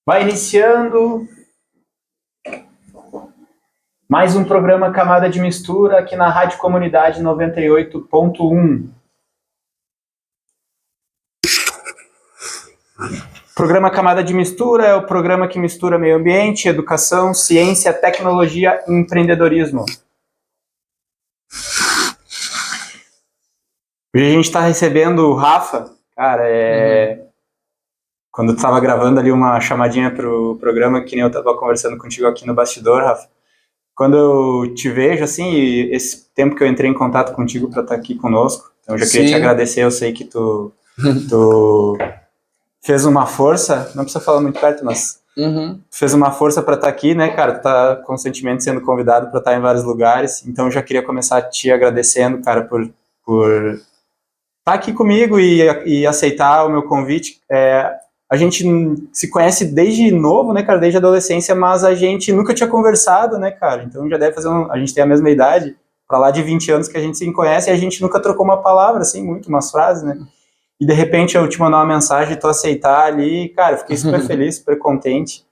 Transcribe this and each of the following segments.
Vai iniciando mais um programa Camada de Mistura aqui na Rádio Comunidade 98.1. Programa Camada de Mistura é o programa que mistura meio ambiente, educação, ciência, tecnologia e empreendedorismo. Hoje a gente está recebendo o Rafa. Cara, quando eu estava gravando ali uma chamadinha pro programa, que nem eu estava conversando contigo aqui no bastidor, Rafa, quando eu te vejo, assim, e esse tempo que eu entrei em contato contigo para estar aqui conosco, então eu já queria te agradecer. Eu sei que tu fez uma força, não precisa falar muito perto, mas fez uma força para estar aqui, né, cara? Tu tá constantemente sendo convidado para estar em vários lugares, então eu já queria começar te agradecendo, cara, por estar aqui comigo e aceitar o meu convite. A gente se conhece desde novo, né, cara, desde a adolescência, mas a gente nunca tinha conversado, né, cara? Então já deve fazer a gente tem a mesma idade, pra lá de 20 anos que a gente se conhece, e a gente nunca trocou uma palavra, assim, umas frases, né? E de repente eu te mandar uma mensagem, tu aceitar ali, cara, eu fiquei super feliz, super contente,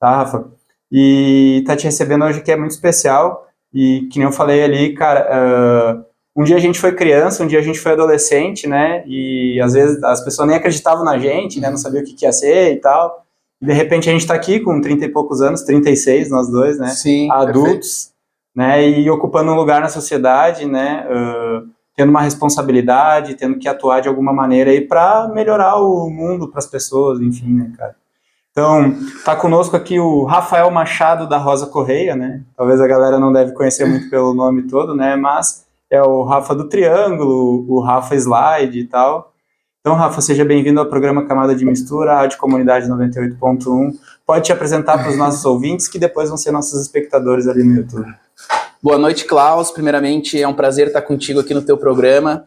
tá, Rafa? E tá te recebendo hoje, que é muito especial, e que nem eu falei ali, cara, um dia a gente foi criança, um dia a gente foi adolescente, né, e às vezes as pessoas nem acreditavam na gente, né, não sabiam o que ia ser e tal, e de repente a gente tá aqui com 30 e poucos anos, 36, nós dois, né, sim, adultos, né, e ocupando um lugar na sociedade, né, tendo uma responsabilidade, tendo que atuar de alguma maneira aí para melhorar o mundo para as pessoas, enfim, né, cara. Então, tá conosco aqui o Rafael Machado da Rosa Correia, né? Talvez a galera não deve conhecer muito pelo nome todo, né? Mas é o Rafa do Triângulo, o Rafa Slide e tal. Então, Rafa, seja bem-vindo ao programa Camada de Mistura, Rádio Comunidade 98.1. Pode te apresentar para os nossos ouvintes, que depois vão ser nossos espectadores ali no YouTube. Boa noite, Klaus. Primeiramente, é um prazer estar contigo aqui no teu programa.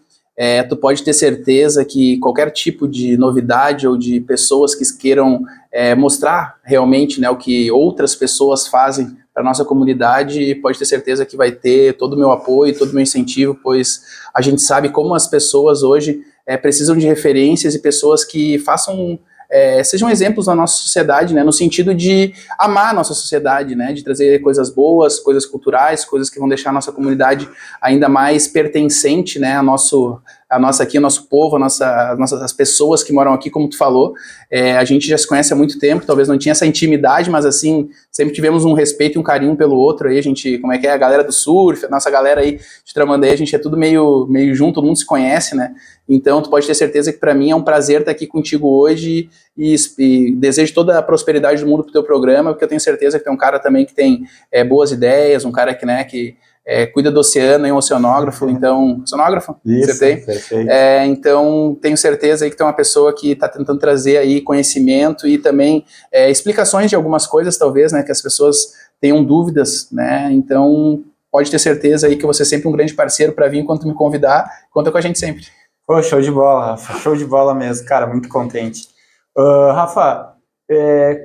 Tu pode ter certeza que qualquer tipo de novidade ou de pessoas que queiram mostrar realmente, né, o que outras pessoas fazem para a nossa comunidade, pode ter certeza que vai ter todo o meu apoio, todo o meu incentivo, pois a gente sabe como as pessoas hoje precisam de referências e pessoas que façam... sejam exemplos na nossa sociedade, né, no sentido de amar a nossa sociedade, né, de trazer coisas boas, coisas culturais, coisas que vão deixar a nossa comunidade ainda mais pertencente, né, a nossa aqui, o nosso povo, as pessoas que moram aqui, como tu falou. A gente já se conhece há muito tempo, talvez não tinha essa intimidade, mas assim, sempre tivemos um respeito e um carinho pelo outro. Aí a gente, como é que é, a galera do surf, a nossa galera aí de Tramandaí, a gente é tudo meio junto, todo mundo se conhece, né. Então, tu pode ter certeza que para mim é um prazer estar aqui contigo hoje e desejo toda a prosperidade do mundo pro teu programa, porque eu tenho certeza que tem um cara também que tem boas ideias, um cara que, né, que cuida do oceano, é um oceanógrafo, então... Oceanógrafo? Isso, acertei? Perfeito. Então, tenho certeza aí que tem uma pessoa que está tentando trazer aí conhecimento e também explicações de algumas coisas, talvez, né, que as pessoas tenham dúvidas, né, então pode ter certeza aí que eu vou ser sempre um grande parceiro para vir quando tu me convidar, conta com a gente sempre. Pô, show de bola, Rafa, show de bola mesmo, cara, muito contente. Rafa,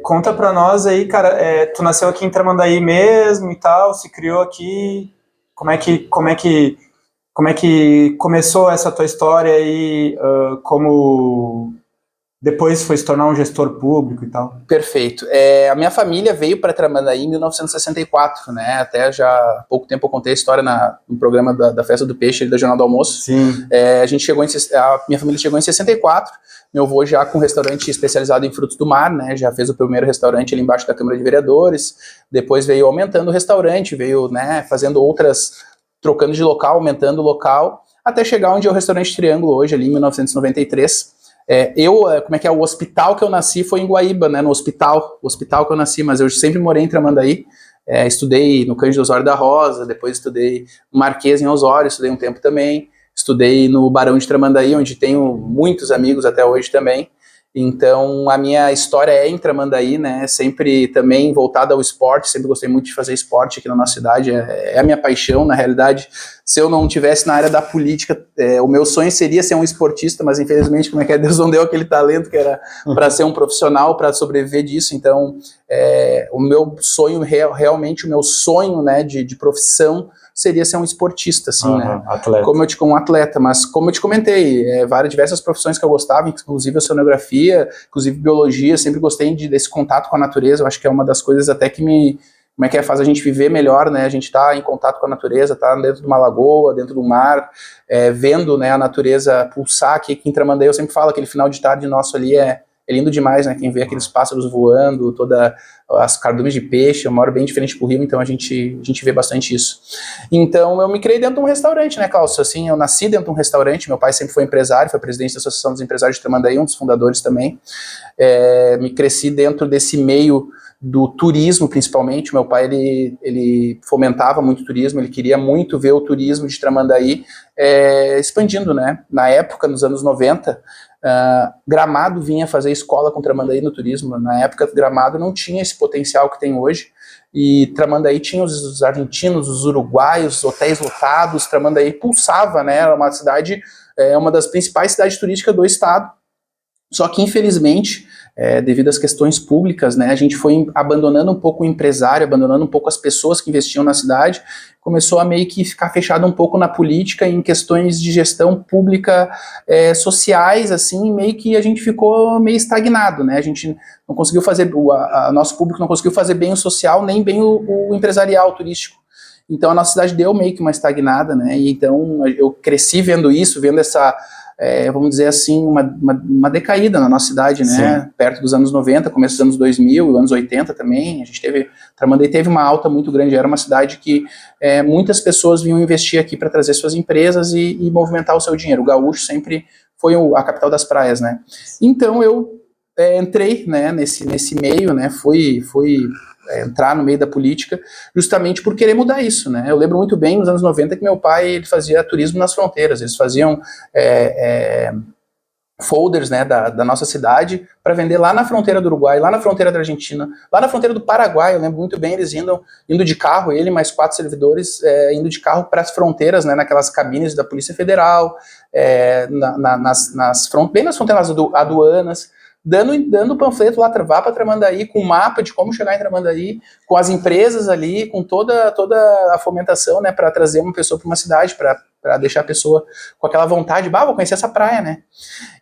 conta pra nós aí, cara, tu nasceu aqui em Tramandaí mesmo e tal, se criou aqui, como é que começou essa tua história aí, como depois foi se tornar um gestor público e tal? Perfeito. A minha família veio para Tramandaí em 1964, né? Até já há pouco tempo eu contei a história no programa da Festa do Peixe, da Jornal do Almoço. Sim. A minha família chegou em 64, meu avô já com um restaurante especializado em frutos do mar, né? Já fez o primeiro restaurante ali embaixo da Câmara de Vereadores, depois veio aumentando o restaurante, veio, né, fazendo outras, trocando de local, aumentando o local, até chegar onde é o restaurante Triângulo hoje, ali em 1993. Como é que é, o hospital que eu nasci foi em Guaíba, né, o hospital que eu nasci, mas eu sempre morei em Tramandaí, estudei no Cândido Osório da Rosa, depois estudei no Marquês em Osório, estudei um tempo também, estudei no Barão de Tramandaí, onde tenho muitos amigos até hoje também. Então a minha história é em Tramandaí, né, sempre também voltada ao esporte, sempre gostei muito de fazer esporte aqui na nossa cidade, é a minha paixão, na realidade. Se eu não tivesse na área da política, o meu sonho seria ser um esportista, mas infelizmente, como é que é, Deus não deu aquele talento que era para ser um profissional, para sobreviver disso. Então o meu sonho, realmente o meu sonho, né, de profissão seria ser um esportista, assim, né? Atleta. Um atleta, mas como eu te comentei, diversas profissões que eu gostava, inclusive a oceanografia, biologia, inclusive biologia, sempre gostei desse contato com a natureza, eu acho que é uma das coisas até que faz a gente viver melhor, né? A gente tá em contato com a natureza, tá dentro de uma lagoa, dentro do mar, vendo, né, a natureza pulsar aqui em Tramandaí. Eu sempre falo, aquele final de tarde nosso ali é lindo demais, né? Quem vê aqueles pássaros voando, todas as cardumes de peixe, eu moro bem diferente pro Rio, então a gente vê bastante isso. Então eu me criei dentro de um restaurante, né, Klaus? Assim, eu nasci dentro de um restaurante, meu pai sempre foi empresário, foi presidente da Associação dos Empresários de Tramandaí, um dos fundadores também. Me cresci dentro desse meio do turismo, principalmente. Meu pai, ele fomentava muito o turismo, ele queria muito ver o turismo de Tramandaí expandindo, né? Na época, nos anos 90, Gramado vinha fazer escola com Tramandaí no turismo. Na época, Gramado não tinha esse potencial que tem hoje, e Tramandaí tinha os argentinos, os uruguaios, hotéis lotados. Tramandaí pulsava, né? Era uma cidade, uma das principais cidades turísticas do estado. Só que, infelizmente, devido às questões públicas, né, a gente foi abandonando um pouco o empresário, abandonando um pouco as pessoas que investiam na cidade, começou a meio que ficar fechado um pouco na política, em questões de gestão pública sociais, assim, meio que a gente ficou meio estagnado, né, a gente não conseguiu fazer, nosso público não conseguiu fazer bem o social, nem bem o empresarial turístico. Então a nossa cidade deu meio que uma estagnada, né, e então eu cresci vendo isso, vendo essa... vamos dizer assim, uma decaída na nossa cidade, né? Sim. Perto dos anos 90, começo dos anos 2000, anos 80 também, Tramandaí teve uma alta muito grande, era uma cidade que muitas pessoas vinham investir aqui para trazer suas empresas e movimentar o seu dinheiro. O Gaúcho sempre foi a capital das praias, né? Então eu entrei, né, nesse meio, né? Fui entrar no meio da política, justamente por querer mudar isso, né? Eu lembro muito bem, nos anos 90, que meu pai ele fazia turismo nas fronteiras, eles faziam folders, né, da nossa cidade para vender lá na fronteira do Uruguai, lá na fronteira da Argentina, lá na fronteira do Paraguai. Eu lembro muito bem eles indo de carro, ele mais 4 servidores indo de carro para as fronteiras, né, naquelas cabines da Polícia Federal, bem nas fronteiras aduanas, dando panfleto lá, vá para Tramandaí, com mapa de como chegar em Tramandaí, com as empresas ali, com toda a fomentação, né, para trazer uma pessoa para uma cidade, para deixar a pessoa com aquela vontade, vou conhecer essa praia, né.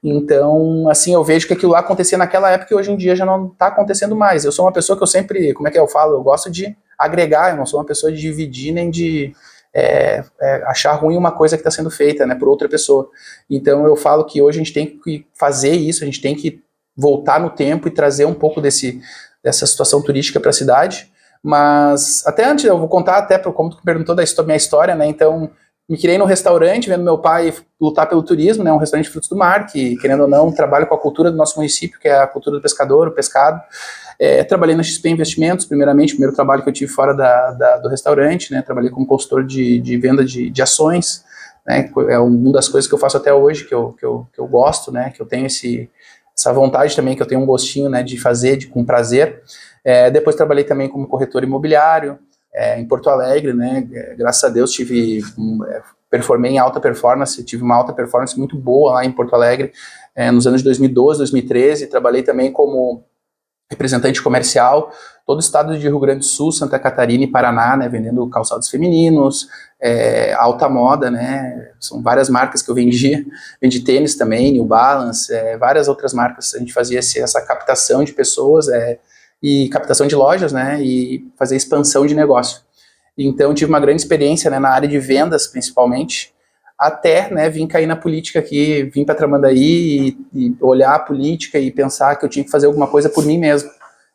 Então, assim, eu vejo que aquilo lá acontecia naquela época e hoje em dia já não está acontecendo mais. Eu sou uma pessoa que eu sempre, eu falo, eu gosto de agregar, eu não sou uma pessoa de dividir nem de achar ruim uma coisa que está sendo feita, né, por outra pessoa. Então eu falo que hoje a gente tem que fazer isso, a gente tem que voltar no tempo e trazer um pouco dessa situação turística para a cidade. Mas até antes, eu vou contar até como tu perguntou da minha história, né? Então, me criei num restaurante, vendo meu pai lutar pelo turismo, né? Um restaurante de frutos do mar, que, querendo ou não, trabalha com a cultura do nosso município, que é a cultura do pescador, o pescado. Trabalhei na XP Investimentos, primeiro trabalho que eu tive fora do restaurante, né? Trabalhei como consultor de venda de ações, né? É uma das coisas que eu faço até hoje, que eu gosto, né? Que eu tenho essa vontade também, que eu tenho um gostinho, né, de fazer com prazer. Depois trabalhei também como corretor imobiliário em Porto Alegre, né, graças a Deus performei em alta performance, tive uma alta performance muito boa lá em Porto Alegre, nos anos de 2012, 2013, trabalhei também como representante comercial, todo o estado de Rio Grande do Sul, Santa Catarina e Paraná, né, vendendo calçados femininos, alta moda, né, são várias marcas que eu vendi tênis também, New Balance, várias outras marcas, a gente fazia essa captação de pessoas e captação de lojas, né, e fazer expansão de negócio. Então tive uma grande experiência, né, na área de vendas principalmente, até, né, vim cair na política aqui, vim para Tramandaí e olhar a política e pensar que eu tinha que fazer alguma coisa por mim mesmo.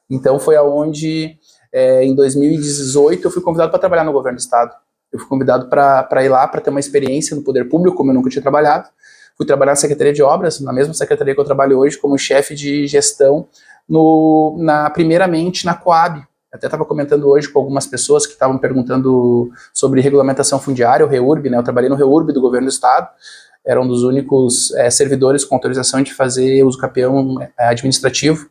Então foi aonde, em 2018, eu fui convidado para trabalhar no governo do estado. Eu fui convidado para ir lá, para ter uma experiência no poder público, como eu nunca tinha trabalhado. Fui trabalhar na Secretaria de Obras, na mesma secretaria que eu trabalho hoje, como chefe de gestão, primeiramente na Coab. Até estava comentando hoje com algumas pessoas que estavam perguntando sobre regulamentação fundiária, o REURB, né? Eu trabalhei no REURB do governo do estado, era um dos únicos servidores com autorização de fazer uso capião administrativo.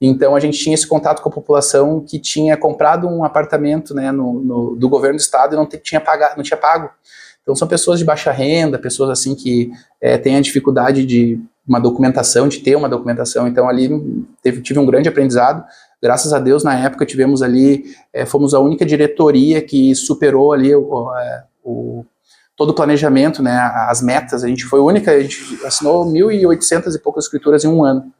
Então a gente tinha esse contato com a população que tinha comprado um apartamento, né, do governo do estado e não tinha pago. Então são pessoas de baixa renda, pessoas assim que têm a dificuldade de ter uma documentação. Então ali tive um grande aprendizado. Graças a Deus, na época, tivemos ali, fomos a única diretoria que superou ali todo o planejamento, né, as metas. A gente foi a única, a gente assinou 1.800 e poucas escrituras em um ano.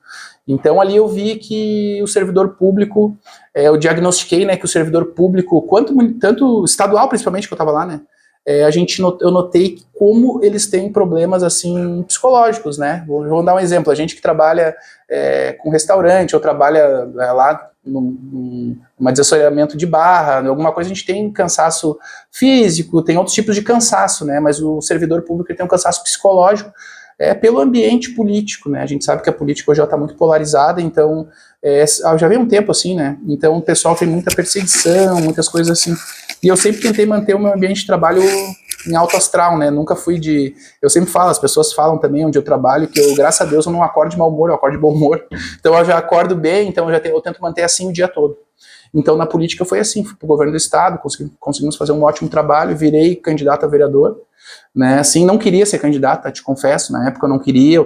Então ali eu vi que o servidor público, eu diagnostiquei, né, que o servidor público, tanto estadual principalmente, que eu estava lá, né, eu notei como eles têm problemas assim psicológicos, né? Vou dar um exemplo. A gente que trabalha com restaurante ou trabalha lá num desassoreamento de barra, alguma coisa, a gente tem cansaço físico, tem outros tipos de cansaço, né? Mas o servidor público tem um cansaço psicológico pelo ambiente político, né? A gente sabe que a política hoje já está muito polarizada, então já vem um tempo assim, né? Então o pessoal tem muita perseguição, muitas coisas assim. E eu sempre tentei manter o meu ambiente de trabalho em alto astral, né? Nunca fui de... Eu sempre falo, as pessoas falam também onde eu trabalho, que eu, graças a Deus, eu não acordo de mau humor, eu acordo de bom humor. Então eu já acordo bem, então eu tento manter assim o dia todo. Então na política foi assim, fui pro governo do estado, conseguimos fazer um ótimo trabalho, virei candidato a vereador, né? Assim, não queria ser candidato, te confesso, na época eu não queria,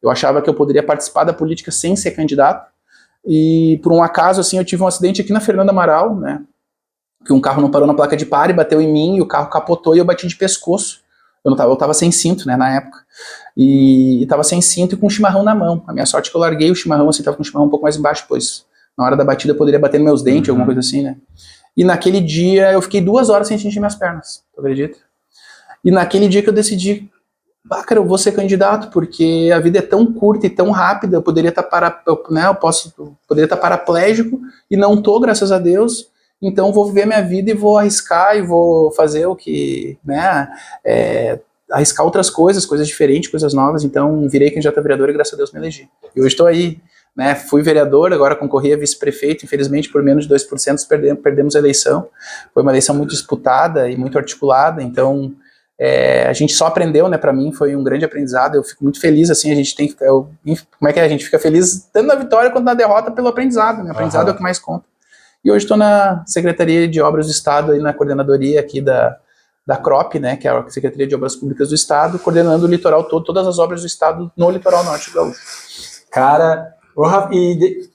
eu achava que eu poderia participar da política sem ser candidato, e por um acaso, assim, eu tive um acidente aqui na Fernando Amaral, né? Que um carro não parou na placa de pare, bateu em mim, e o carro capotou e eu bati de pescoço. Eu tava sem cinto, né, na época. E tava sem cinto e com um chimarrão na mão. A minha sorte é que eu larguei o chimarrão, assim, tava com o chimarrão um pouco mais embaixo, pois na hora da batida eu poderia bater nos meus dentes, alguma coisa assim, né. E naquele dia eu fiquei 2 horas sem sentir minhas pernas, tu acredita? E naquele dia que eu decidi, cara, eu vou ser candidato, porque a vida é tão curta e tão rápida, eu poderia estar poderia estar paraplégico, e não tô, graças a Deus. Então vou viver minha vida e vou arriscar e vou fazer o que, né, arriscar outras coisas diferentes, coisas novas. Então virei candidato a vereador e graças a Deus me elegi. E hoje estou aí, né, fui vereador, agora concorri a vice-prefeito, infelizmente por menos de 2% perdemos a eleição. Foi uma eleição muito disputada e muito articulada, então a gente só aprendeu, né, para mim foi um grande aprendizado. Eu fico muito feliz, assim, a gente tem que, como é que é? A gente fica feliz tanto na vitória quanto na derrota pelo aprendizado, né, aprendizado é o que mais conta. E hoje estou na Secretaria de Obras do Estado, aí na coordenadoria aqui da CROP, né, que é a Secretaria de Obras Públicas do Estado, coordenando o litoral todo, todas as obras do Estado no litoral norte do Gaúcho. Cara,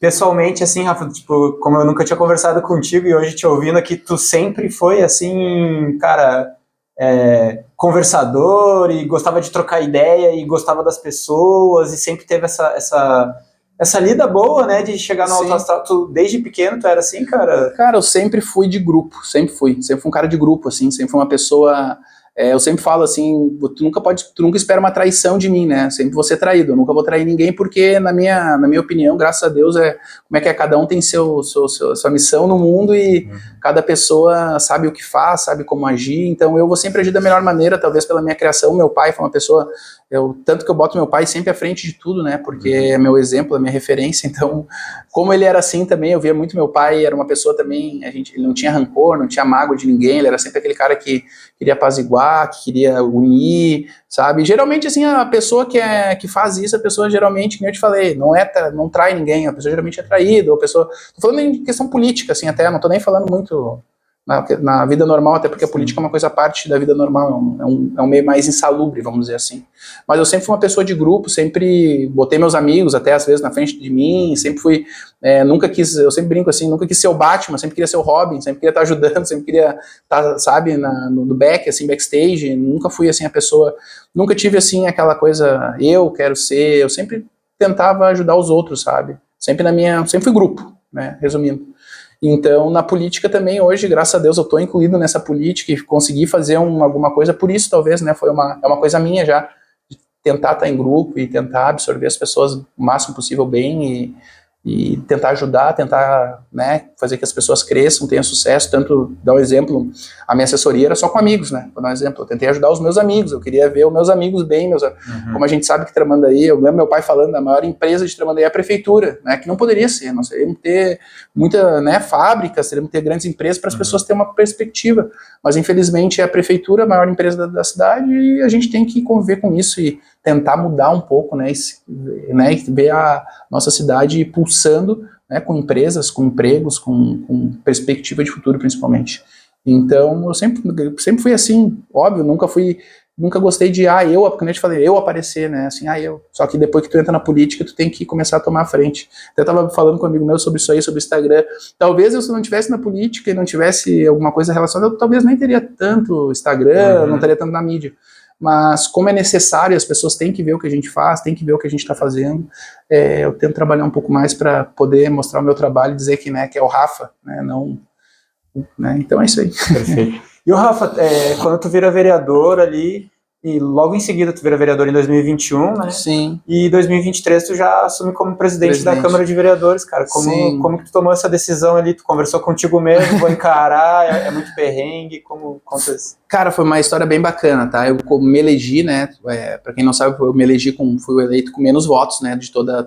pessoalmente, assim, Rafa, tipo, como eu nunca tinha conversado contigo e hoje te ouvindo aqui, tu sempre foi, assim, cara, conversador e gostava de trocar ideia e gostava das pessoas e sempre teve essa lida boa, né, de chegar no alto astral. Tu, desde pequeno, tu era assim, cara? Cara, eu sempre fui de grupo, sempre fui um cara de grupo, assim, sempre fui uma pessoa... eu sempre falo assim, tu nunca espera uma traição de mim, né, sempre vou ser traído, eu nunca vou trair ninguém, porque na minha opinião, graças a Deus, como é que cada um tem sua missão no mundo e cada pessoa sabe o que faz, sabe como agir, então eu vou sempre agir da melhor maneira, talvez pela minha criação. Meu pai foi uma pessoa, tanto que eu boto meu pai sempre à frente de tudo, né, porque é meu exemplo, é minha referência, então, como ele era assim também, eu via muito meu pai, era uma pessoa também, ele não tinha rancor, não tinha mágoa de ninguém, ele era sempre aquele cara que queria apaziguar, que queria unir, sabe? Geralmente, assim, a pessoa que faz isso, a pessoa geralmente, como eu te falei, não trai ninguém, a pessoa geralmente é traída, ou a pessoa... Tô falando em questão política, assim, até, não tô nem falando muito na vida normal, até porque a política é uma coisa à parte da vida normal, é um meio mais insalubre, vamos dizer assim. Mas eu sempre fui uma pessoa de grupo, sempre botei meus amigos, até às vezes na frente de mim, sempre fui, eu sempre brinco assim, nunca quis ser o Batman, sempre queria ser o Robin, sempre queria estar ajudando, sempre queria estar, sabe, no back, assim, backstage, nunca fui assim a pessoa, nunca tive assim aquela coisa, eu sempre tentava ajudar os outros, sabe, sempre fui grupo, né, resumindo. Então, na política também, hoje, graças a Deus, eu estou incluído nessa política e consegui fazer alguma coisa por isso, talvez, né, é uma coisa minha já, de tentar estar em grupo e tentar absorver as pessoas o máximo possível bem e tentar ajudar, tentar, né, fazer que as pessoas cresçam, tenham sucesso. Tanto, dar um exemplo, a minha assessoria era só com amigos, né, vou dar um exemplo, eu tentei ajudar os meus amigos, eu queria ver os meus amigos bem, como a gente sabe que Tramandaí, eu lembro meu pai falando, a maior empresa de Tramandaí é a prefeitura, né, que não poderia ser, nós teríamos ter muita, né, fábricas, teríamos ter grandes empresas para as pessoas terem uma perspectiva, mas infelizmente é a prefeitura, a maior empresa da cidade, e a gente tem que conviver com isso e tentar mudar um pouco, né, e ver a nossa cidade pulsando, né, com empresas, com empregos, com perspectiva de futuro, principalmente. Então, eu sempre fui assim, óbvio, nunca gostei de, como eu te falei, eu aparecer, né, assim, só que depois que tu entra na política, tu tem que começar a tomar a frente. Até tava falando com um amigo meu sobre isso aí, sobre o Instagram, talvez eu, se não tivesse na política e não tivesse alguma coisa relacionada, eu talvez nem teria tanto Instagram, não estaria tanto na mídia. mas como é necessário, as pessoas têm que ver o que a gente faz, têm que ver o que a gente está fazendo, eu tento trabalhar um pouco mais para poder mostrar o meu trabalho e dizer que, né, que é o Rafa, né, não... Né, então é isso aí. Perfeito. E o Rafa, quando tu vira vereador ali, e logo em seguida tu vira vereador em 2021, né? Sim. E em 2023 tu já assume como presidente da Câmara de Vereadores, cara. Como que tu tomou essa decisão ali? Tu conversou contigo mesmo, vou encarar, é muito perrengue, como conta isso? Cara, foi uma história bem bacana, tá? Eu me elegi, né? Pra quem não sabe, eu me elegi fui eleito com menos votos, né? De toda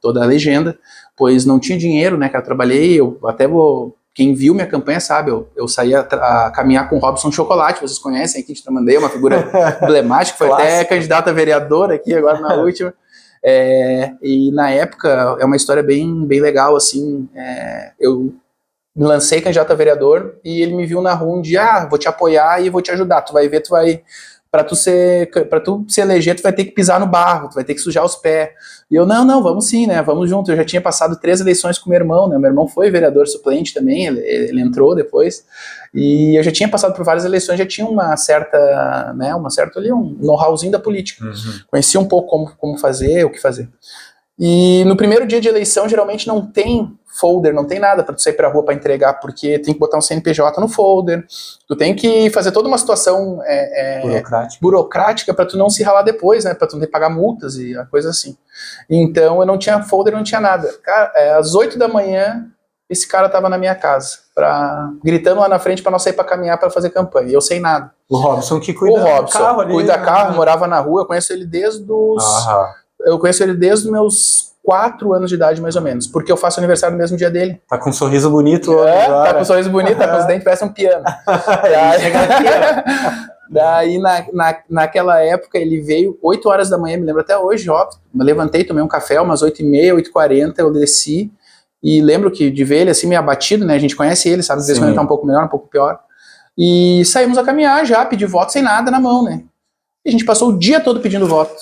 a legenda, pois não tinha dinheiro, né? Que eu trabalhei, eu até vou... Quem viu minha campanha sabe, eu saí a caminhar com o Robson Chocolate, vocês conhecem aqui de Tramandaí, uma figura emblemática, foi até candidata a vereadora aqui agora na última. E na época, é uma história bem legal, assim, eu me lancei candidato a vereador e ele me viu na rua um dia, vou te apoiar e vou te ajudar, tu vai ver, pra tu se eleger, tu vai ter que pisar no barro, tu vai ter que sujar os pés. E eu, não, vamos sim, né, vamos junto. Eu já tinha passado 3 eleições com meu irmão, né, meu irmão foi vereador suplente também, ele entrou depois, e eu já tinha passado por várias eleições, já tinha uma certa, né, ali, um know-howzinho da política. Conhecia um pouco como fazer, o que fazer. E no primeiro dia de eleição, geralmente não tem folder, não tem nada para tu sair pra rua para entregar, porque tem que botar um CNPJ no folder, tu tem que fazer toda uma situação burocrática para tu não se ralar depois, né, para tu não ter que pagar multas e a coisa assim. Então eu não tinha folder, não tinha nada. Cara, às 8 da manhã, esse cara tava na minha casa, gritando lá na frente para nós sair para caminhar para fazer campanha, e eu sem nada. O Robson que cuida do carro ali. Cuida do carro, morava na rua, eu conheço ele desde os meus 4 anos de idade, mais ou menos, porque eu faço aniversário no mesmo dia dele. Tá com um sorriso bonito. Tá com um sorriso bonito, tá com os dentes, parece um piano. Daí, naquela época, ele veio 8 horas da manhã, me lembro até hoje, óbvio. Me levantei, tomei um café, umas 8h30, 8h40, eu desci, e lembro que de ver ele assim, meio abatido, né, a gente conhece ele, sabe, às vezes quando ele tá um pouco melhor, um pouco pior, e saímos a caminhar já, pedir voto sem nada na mão, né. E a gente passou o dia todo pedindo voto.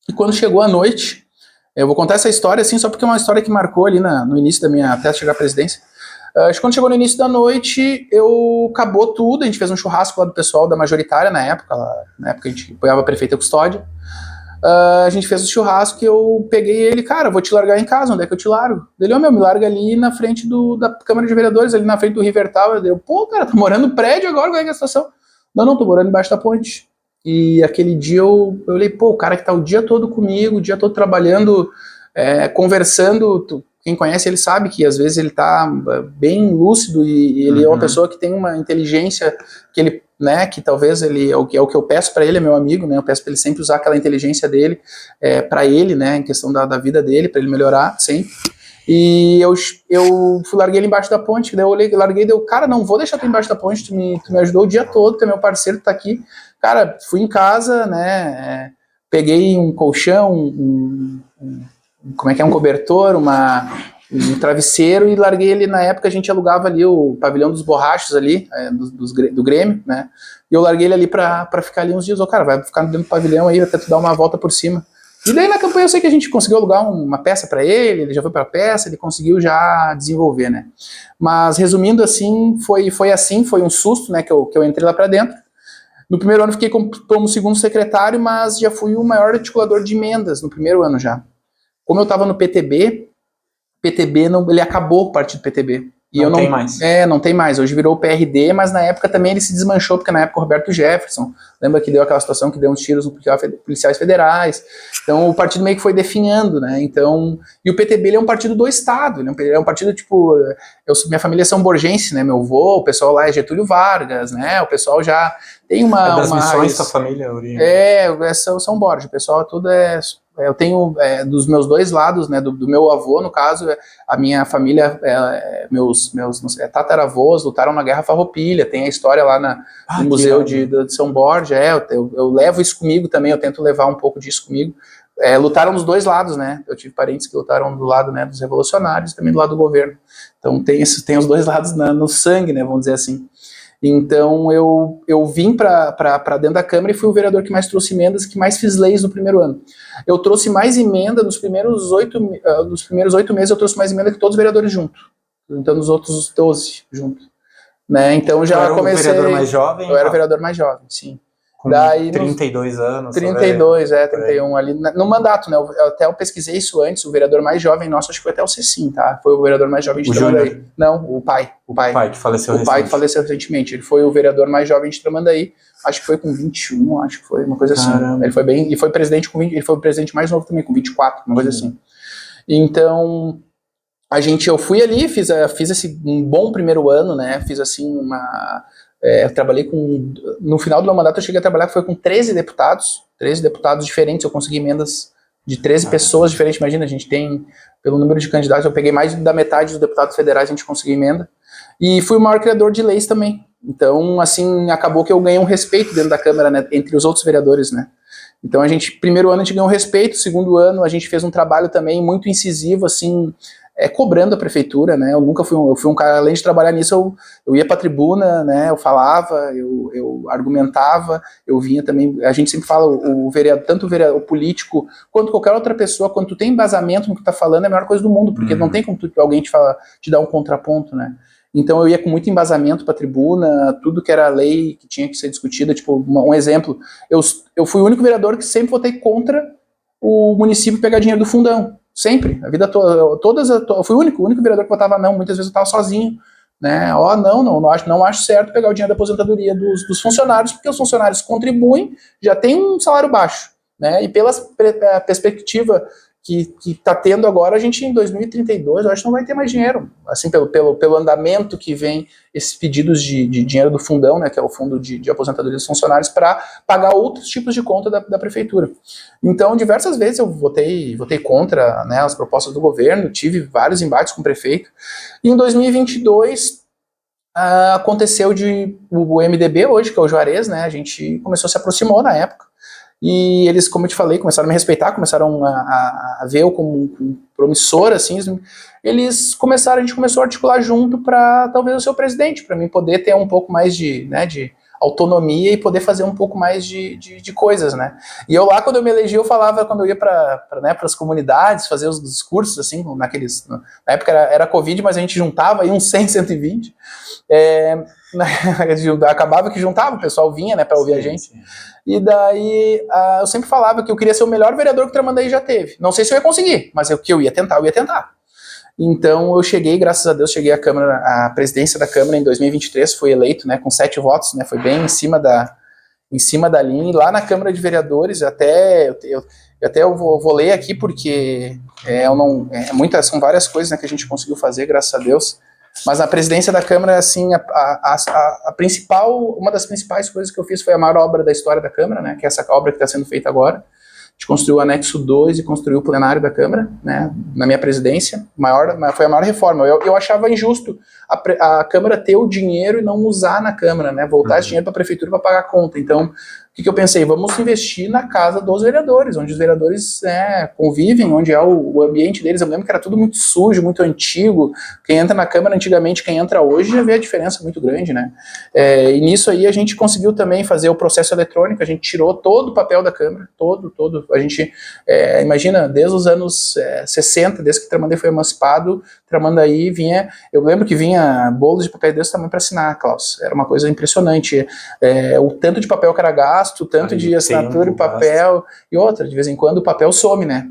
E quando chegou a noite, eu vou contar essa história assim, só porque é uma história que marcou ali no início da minha, até chegar à presidência. Quando chegou no início da noite, acabou tudo, a gente fez um churrasco lá do pessoal da majoritária na época a gente apoiava a prefeita Custódia. A gente fez o churrasco e eu peguei ele, cara, vou te largar em casa, onde é que eu te largo? Ele, me larga ali na frente da Câmara de Vereadores, ali na frente do River Tower. Eu, pô, cara, tá morando no prédio agora, qual é que é a situação? Não, tô morando embaixo da ponte. E aquele dia eu olhei, pô, o cara que tá o dia todo comigo, o dia todo trabalhando, conversando, quem conhece ele sabe que às vezes ele tá bem lúcido e ele é uma pessoa que tem uma inteligência que ele, né, que talvez ele, é o que eu peço para ele, é meu amigo, né, eu peço para ele sempre usar aquela inteligência dele para ele, né, em questão da vida dele, para ele melhorar sempre. E eu larguei ele embaixo da ponte, daí eu larguei, cara, não vou deixar tu embaixo da ponte, tu me ajudou o dia todo, tu é meu parceiro, tu tá aqui. Cara, fui em casa, né, peguei um colchão, um cobertor, um travesseiro e larguei ele. Na época a gente alugava ali o pavilhão dos borrachos ali, do Grêmio, né, e eu larguei ele ali pra ficar ali uns dias. Cara, vai ficar dentro do pavilhão aí até tu dar uma volta por cima. E daí na campanha eu sei que a gente conseguiu alugar uma peça para ele já foi pra peça, ele conseguiu já desenvolver, né. Mas resumindo assim, foi um susto, né, que eu entrei lá pra dentro. No primeiro ano fiquei como segundo secretário, mas já fui o maior articulador de emendas no primeiro ano já. Como eu estava no PTB ele acabou o partido PTB. E não tem mais. Não tem mais. Hoje virou o PRD, mas na época também ele se desmanchou, porque na época o Roberto Jefferson, lembra que deu aquela situação que deu uns tiros nos policiais federais. Então o partido meio que foi definhando, né? Então, e o PTB ele é um partido do Estado, ele é um partido tipo, minha família é são borgense, né? Meu avô, o pessoal lá é Getúlio Vargas, né? O pessoal já tem uma... das missões da família, Aurinho. São Borges, o pessoal tudo eu tenho dos meus dois lados, né, do meu avô, no caso, a minha família, meus tataravôs lutaram na Guerra Farroupilha, tem a história lá no Museu de São Borges, eu levo isso comigo também, eu tento levar um pouco disso comigo. Lutaram dos dois lados, né, eu tive parentes que lutaram do lado, né, dos revolucionários e também do lado do governo, então tem os dois lados no sangue, né, vamos dizer assim. Então eu vim para dentro da Câmara e fui o vereador que mais trouxe emendas, que mais fiz leis no primeiro ano. Eu trouxe mais emenda nos primeiros 8 meses, eu trouxe mais emenda que todos os vereadores juntos. Então nos outros 12 juntos. Né? Então já comecei... O vereador mais jovem? Eu era o vereador mais jovem, sim. Com daí, 32 anos. 32, 31 ali, no mandato, né? Até eu pesquisei isso antes, o vereador mais jovem nosso, acho que foi até o Cecim, tá? Foi o vereador mais jovem de Tramandaí. Não, o pai. O pai que faleceu recentemente. O pai que faleceu recentemente. Ele foi o vereador mais jovem de Tramandaí, acho que foi com 21, acho que foi uma coisa assim. Ele foi bem, e foi presidente com 20, ele foi o presidente mais novo também, com 24, uma coisa assim. Então, eu fui ali, fiz um bom primeiro ano, né? Fiz assim eu trabalhei no final do meu mandato eu cheguei a trabalhar com 13 deputados diferentes, eu consegui emendas de 13 pessoas diferentes, imagina, a gente tem, pelo número de candidatos, eu peguei mais da metade dos deputados federais, a gente conseguiu emenda, e fui o maior criador de leis também, então, assim, acabou que eu ganhei um respeito dentro da Câmara, né, entre os outros vereadores, né, então primeiro ano a gente ganhou um respeito, segundo ano a gente fez um trabalho também muito incisivo, assim, cobrando a prefeitura, né, eu fui um cara, além de trabalhar nisso, eu ia pra tribuna, né, eu falava, eu argumentava, eu vinha também, a gente sempre fala, tanto o político, quanto qualquer outra pessoa, quando tu tem embasamento no que tu tá falando, é a melhor coisa do mundo, porque não tem como alguém te dar um contraponto, né. Então eu ia com muito embasamento pra tribuna, tudo que era lei que tinha que ser discutida, tipo, um exemplo, eu fui o único vereador que sempre votei contra o município pegar dinheiro do fundão. Sempre, a vida toda, eu fui o único vereador que votava não, muitas vezes eu estava sozinho, né, não acho certo pegar o dinheiro da aposentadoria dos funcionários, porque os funcionários contribuem, já tem um salário baixo, né, e pela perspectiva que está tendo agora, a gente em 2032, eu acho que não vai ter mais dinheiro, assim, pelo andamento que vem esses pedidos de dinheiro do fundão, né, que é o fundo de aposentadoria dos funcionários, para pagar outros tipos de conta da prefeitura. Então, diversas vezes eu votei contra, né, as propostas do governo, tive vários embates com o prefeito, e em 2022 aconteceu o MDB hoje, que é o Juarez, né, a gente começou a se aproximar na época, e eles, como eu te falei, começaram a me respeitar, começaram a ver eu como um promissor, assim, a gente começou a articular junto para talvez eu ser o presidente, para mim poder ter um pouco mais de autonomia e poder fazer um pouco mais de coisas, né. E eu lá, quando eu me elegi, eu falava, quando eu ia para as comunidades, fazer os discursos, assim, na época era Covid, mas a gente juntava aí uns 100, 120, acabava que juntava, o pessoal vinha, né, para ouvir a gente. Sim. E daí eu sempre falava que eu queria ser o melhor vereador que o Tramandaí já teve. Não sei se eu ia conseguir, mas que eu ia tentar. Então eu cheguei, graças a Deus, à presidência da Câmara em 2023, fui eleito, né, com 7 votos, né, foi bem em cima da linha, e lá na Câmara de Vereadores, eu vou ler aqui porque são várias coisas, né, que a gente conseguiu fazer, graças a Deus. Mas a presidência da Câmara, assim, uma das principais coisas que eu fiz foi a maior obra da história da Câmara, né, que é essa obra que está sendo feita agora. A gente construiu o anexo 2 e construiu o plenário da Câmara, né, na minha presidência. Foi a maior reforma. Eu achava injusto a Câmara ter o dinheiro e não usar na Câmara, né, voltar esse dinheiro para a prefeitura para pagar a conta. Então, o que eu pensei? Vamos investir na casa dos vereadores, onde os vereadores convivem, onde é o ambiente deles. Eu lembro que era tudo muito sujo, muito antigo. Quem entra na Câmara antigamente, quem entra hoje, já vê a diferença muito grande, né? E nisso aí a gente conseguiu também fazer o processo eletrônico, a gente tirou todo o papel da Câmara, todo. A gente, imagina, desde os anos 60, desde que Tramandaí foi emancipado, Tramandaí eu lembro que vinha bolos de papel desse tamanho para assinar, Klaus. Era uma coisa impressionante. O tanto de papel que era gasto, o tanto de assinatura e papel, e outra, de vez em quando o papel some, né?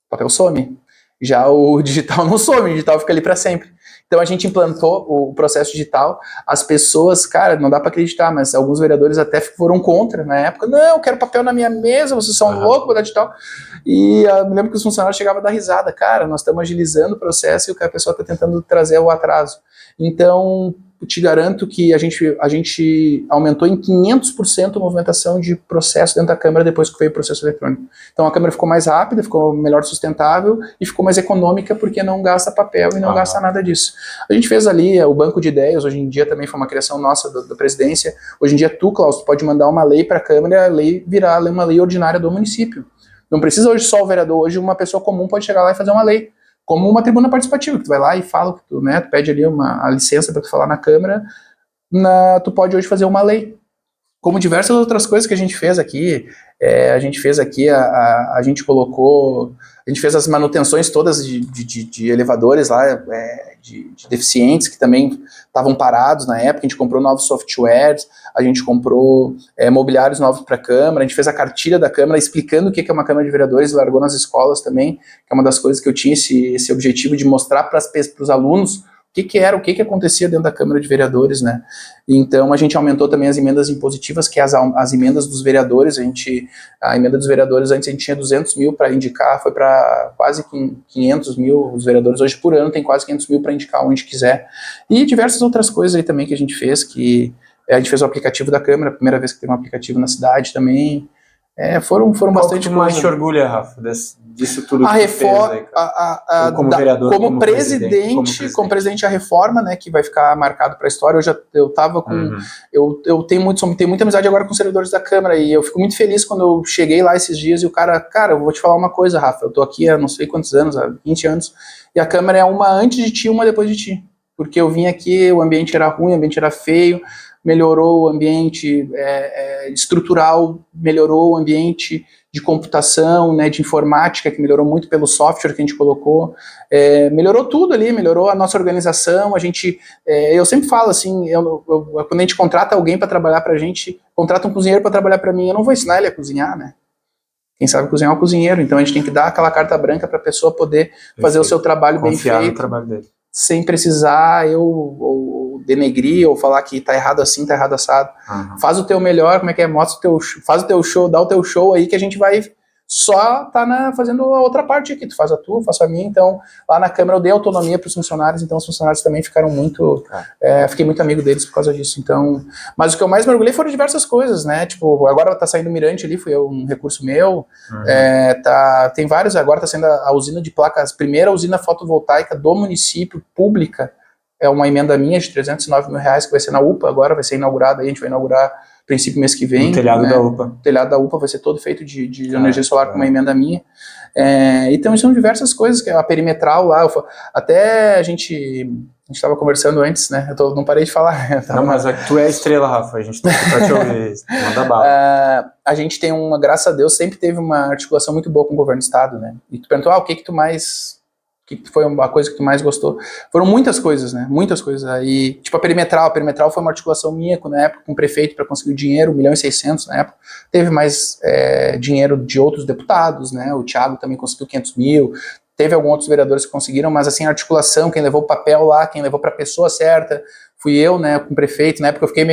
O papel some. Já o digital não some, o digital fica ali para sempre. Então a gente implantou o processo digital, as pessoas, cara, não dá para acreditar, mas alguns vereadores até foram contra na época. Não, eu quero papel na minha mesa, vocês são loucos, botar digital. E eu me lembro que os funcionários chegavam a dar risada. Cara, nós estamos agilizando o processo e a pessoa está tentando trazer o atraso. Então, te garanto que a gente aumentou em 500% a movimentação de processo dentro da Câmara depois que veio o processo eletrônico. Então a Câmara ficou mais rápida, ficou melhor sustentável e ficou mais econômica porque não gasta papel e não gasta nada disso. A gente fez ali o banco de ideias, hoje em dia também foi uma criação nossa da presidência. Hoje em dia Klaus, tu pode mandar uma lei para a Câmara e a lei virar uma lei ordinária do município. Não precisa hoje só o vereador, hoje uma pessoa comum pode chegar lá e fazer uma lei. Como uma tribuna participativa, que tu vai lá e fala, tu pede ali a licença para tu falar na Câmara, tu pode hoje fazer uma lei. como diversas outras coisas que a gente fez aqui. A gente fez aqui, a gente colocou, a gente fez as manutenções todas de elevadores lá, de deficientes que também estavam parados na época. A gente comprou novos softwares, a gente comprou mobiliários novos para a Câmara, a gente fez a cartilha da Câmara explicando o que é uma Câmara de Vereadores, largou nas escolas também, que é uma das coisas que eu tinha esse objetivo de mostrar para os alunos o que acontecia dentro da Câmara de Vereadores, né? Então a gente aumentou também as emendas impositivas, que é as emendas dos vereadores. A emenda dos vereadores antes a gente tinha 200 mil para indicar, foi para quase 500 mil os vereadores. Hoje por ano tem quase 500 mil para indicar onde quiser. E diversas outras coisas aí também que a gente fez, que a gente fez o aplicativo da Câmara, a primeira vez que tem um aplicativo na cidade também. Foram bastante coisas. Mais te orgulha, Rafa, disso tudo que tu fez aí, como vereador, como presidente, a reforma, né, que vai ficar marcado para a história. Eu tava com, eu tenho muita amizade agora com os servidores da Câmara, e eu fico muito feliz quando eu cheguei lá esses dias e o cara, eu vou te falar uma coisa, Rafa, eu tô aqui há não sei quantos anos, há 20 anos, e a Câmara é uma antes de ti, uma depois de ti, porque eu vim aqui, o ambiente era ruim, o ambiente era feio, melhorou o ambiente estrutural, melhorou o ambiente de computação, né, de informática, que melhorou muito pelo software que a gente colocou, melhorou tudo ali, melhorou a nossa organização. Eu sempre falo assim, quando a gente contrata alguém para trabalhar para a gente, contrata um cozinheiro para trabalhar para mim, eu não vou ensinar ele a cozinhar, né? Quem sabe cozinhar é o cozinheiro, então a gente tem que dar aquela carta branca para a pessoa poder fazer o seu trabalho bem feito, no trabalho dele, sem precisar ou denegrir ou falar que tá errado assim, tá errado assado. Faz o teu melhor, faz o teu show, dá o teu show aí que a gente vai só fazendo a outra parte aqui. Tu faz a tua, eu faço a minha. Então, lá na Câmara eu dei autonomia para os funcionários, então os funcionários também ficaram muito... fiquei muito amigo deles por causa disso. Então, mas o que eu mais mergulhei foram diversas coisas, né? Tipo, agora tá saindo o Mirante ali, foi um recurso meu. Tem vários, agora tá saindo a usina de placas, a primeira usina fotovoltaica do município, pública. É uma emenda minha de 309 mil reais que vai ser na UPA agora, vai ser inaugurada, a gente vai inaugurar princípio mês que vem. O telhado da UPA. O telhado da UPA vai ser todo feito de energia solar com uma emenda minha. Então são diversas coisas, que a perimetral lá, até a gente estava conversando antes, né? Não parei de falar. Mas tu é a estrela, Rafa, a gente tá aqui pra te ouvir, manda bala. A gente tem graças a Deus, sempre teve uma articulação muito boa com o governo do estado, né? E tu perguntou, o que tu mais... que foi a coisa que tu mais gostou? Foram muitas coisas, né? Muitas coisas. Aí, tipo a perimetral foi uma articulação minha na época com o prefeito para conseguir o dinheiro, 1.600.000 na época. Teve mais dinheiro de outros deputados, né? O Thiago também conseguiu 500 mil. Teve alguns outros vereadores que conseguiram, mas assim, a articulação, quem levou o papel lá, quem levou para a pessoa certa, fui eu, né, com o prefeito. Na época eu fiquei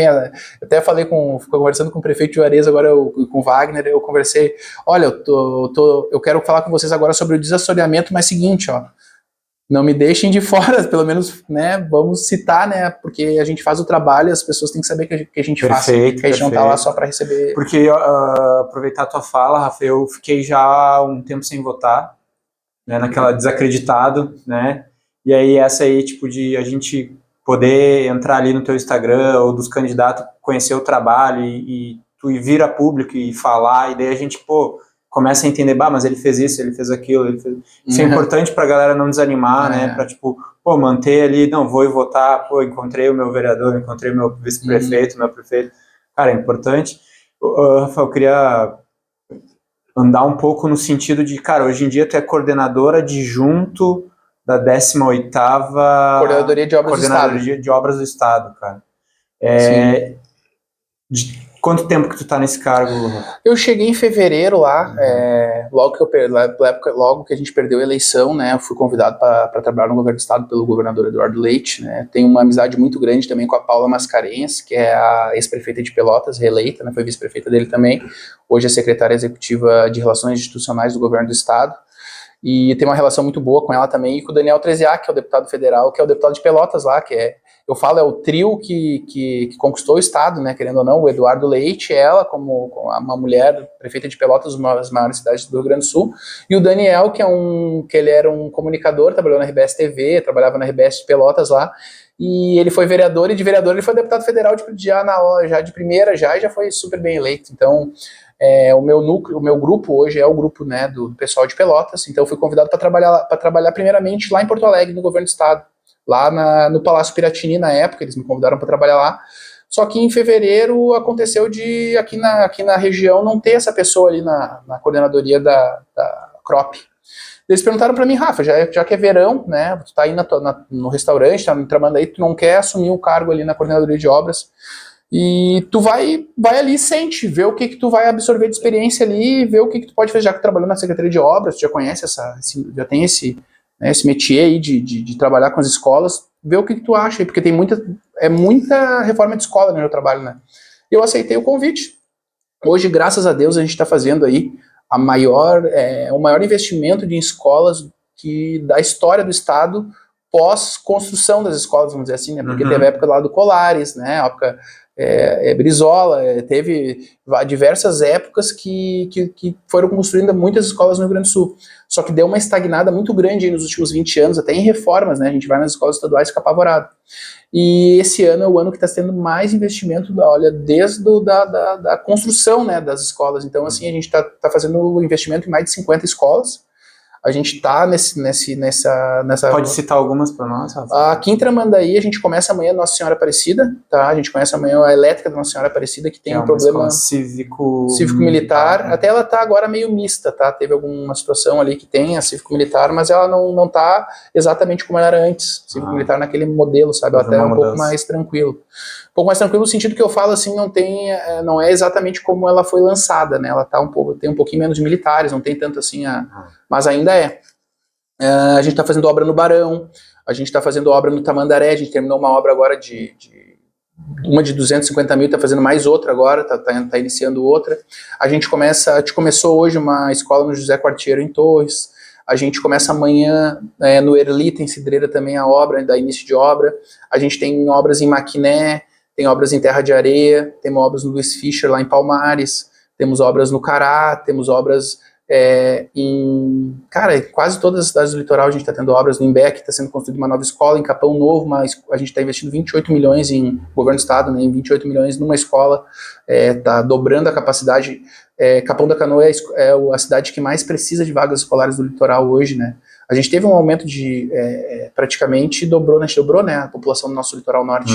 até falei conversando com o prefeito de Juarez, agora com o Wagner, eu conversei, olha, eu quero falar com vocês agora sobre o desassoreamento, mas seguinte, não me deixem de fora, pelo menos, né, vamos citar, né, porque a gente faz o trabalho e as pessoas têm que saber que a gente faz, que a gente não tá lá só para receber. Porque, aproveitar a tua fala, Rafa, eu fiquei já um tempo sem votar, né, naquela desacreditado, né, e aí essa aí, tipo, de a gente poder entrar ali no teu Instagram ou dos candidatos, conhecer o trabalho e tu vir a público e falar, e daí a gente, começa a entender, mas ele fez isso, ele fez aquilo, Isso é importante pra galera não desanimar, né, pra tipo, manter ali, não, vou ir votar, encontrei o meu vereador, encontrei o meu vice-prefeito, meu prefeito, cara, é importante. Rafael, eu queria andar um pouco no sentido de, cara, hoje em dia tu é coordenadora adjunto da 18ª Coordenadoria de Obras do Estado. De Obras do Estado, cara. Quanto tempo que tu tá nesse cargo? Eu cheguei em fevereiro lá, logo que a gente perdeu a eleição, né, eu fui convidado para trabalhar no governo do estado pelo governador Eduardo Leite, né, tenho uma amizade muito grande também com a Paula Mascarenhas, que é a ex-prefeita de Pelotas, reeleita, né, foi vice-prefeita dele também, hoje é secretária executiva de Relações Institucionais do governo do estado, e tem uma relação muito boa com ela também, e com o Daniel Treziak, que é o deputado federal, que é o deputado de Pelotas lá, eu falo, é o trio que conquistou o estado, né, querendo ou não, o Eduardo Leite, ela como uma mulher prefeita de Pelotas, uma das maiores cidades do Rio Grande do Sul, e o Daniel, que ele era um comunicador, trabalhou na RBS TV, trabalhava na RBS de Pelotas lá, e ele foi vereador, e de vereador ele foi deputado federal já de primeira, já foi super bem eleito. Então, o meu grupo hoje é o grupo, né, do pessoal de Pelotas, então eu fui convidado para trabalhar primeiramente lá em Porto Alegre, no governo do estado, lá no Palácio Piratini na época, eles me convidaram para trabalhar lá, Só que em fevereiro aconteceu de aqui na região não ter essa pessoa ali na coordenadoria da CROP. Eles perguntaram para mim, Rafa, já que é verão, né, tu tá aí no restaurante, tá trabalhando aí, tu não quer assumir um cargo ali na coordenadoria de obras, e tu vai ali, sente, vê o que tu vai absorver de experiência ali, vê o que tu pode fazer, já que tu trabalhou na Secretaria de Obras, tu já conhece já tem esse métier aí de trabalhar com as escolas, vê o que tu acha aí, porque tem muita reforma de escola no meu trabalho, né. Eu aceitei o convite. Hoje, graças a Deus, a gente está fazendo aí o maior investimento de escolas da história do estado pós-construção das escolas, vamos dizer assim, né? Porque teve a época lá do Colares, né? A época Brizola, teve diversas épocas que foram construindo muitas escolas no Rio Grande do Sul. Só que deu uma estagnada muito grande aí nos últimos 20 anos, até em reformas, né? A gente vai nas escolas estaduais e fica apavorado. E esse ano é o ano que está tendo mais investimento, desde da construção, né, das escolas. Então, assim, a gente está fazendo investimento em mais de 50 escolas. A gente está nessa... Pode citar algumas para nós, Rafa? Aqui em Tramandaí, a gente começa amanhã Nossa Senhora Aparecida, tá? A gente começa amanhã a elétrica da Nossa Senhora Aparecida, que tem um problema cívico-militar. Até ela tá agora meio mista, tá? Teve alguma situação ali que tem a cívico-militar, mas ela não tá exatamente como ela era antes. Cívico-militar naquele modelo, sabe? Ela até é um pouco mais tranquilo. Um pouco mais tranquilo no sentido que eu falo assim, não é exatamente como ela foi lançada, né? Ela tem um pouquinho menos de militares, não tem tanto assim, mas ainda é. A gente está fazendo obra no Barão, a gente está fazendo obra no Tamandaré, a gente terminou uma obra agora de 250 mil, está fazendo mais outra agora, tá iniciando outra. A gente começou hoje uma escola no José Quartiero em Torres, a gente começa amanhã no Erlita, em Cidreira também a obra, da início de obra, a gente tem obras em Maquiné, tem obras em Terra de Areia, temos obras no Luiz Fischer lá em Palmares, temos obras no Cará, temos obras em quase todas as cidades do litoral. A gente está tendo obras no Imbé, que está sendo construída uma nova escola, em Capão Novo, a gente está investindo 28 milhões em governo do estado, né, em 28 milhões numa escola, está dobrando a capacidade. Capão da Canoa é a cidade que mais precisa de vagas escolares do litoral hoje, né. A gente teve um aumento de praticamente dobrou, né, a população do nosso litoral norte.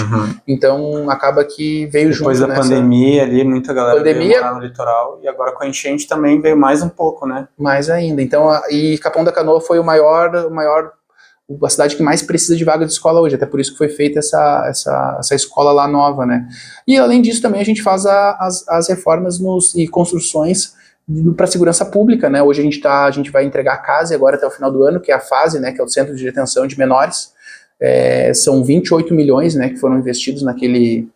Então acaba que veio depois junto. Depois da pandemia ali, muita galera veio morar no litoral, e agora com a enchente também veio mais um pouco, né? Mais ainda. Então, e Capão da Canoa foi a cidade que mais precisa de vaga de escola hoje, até por isso que foi feita essa escola lá nova, né? E além disso também a gente faz as reformas e construções para segurança pública, né? Hoje a gente vai entregar a CASE agora até o final do ano, que é a FASE, né? Que é o Centro de Detenção de Menores. São 28 milhões, né? Que foram investidos naquele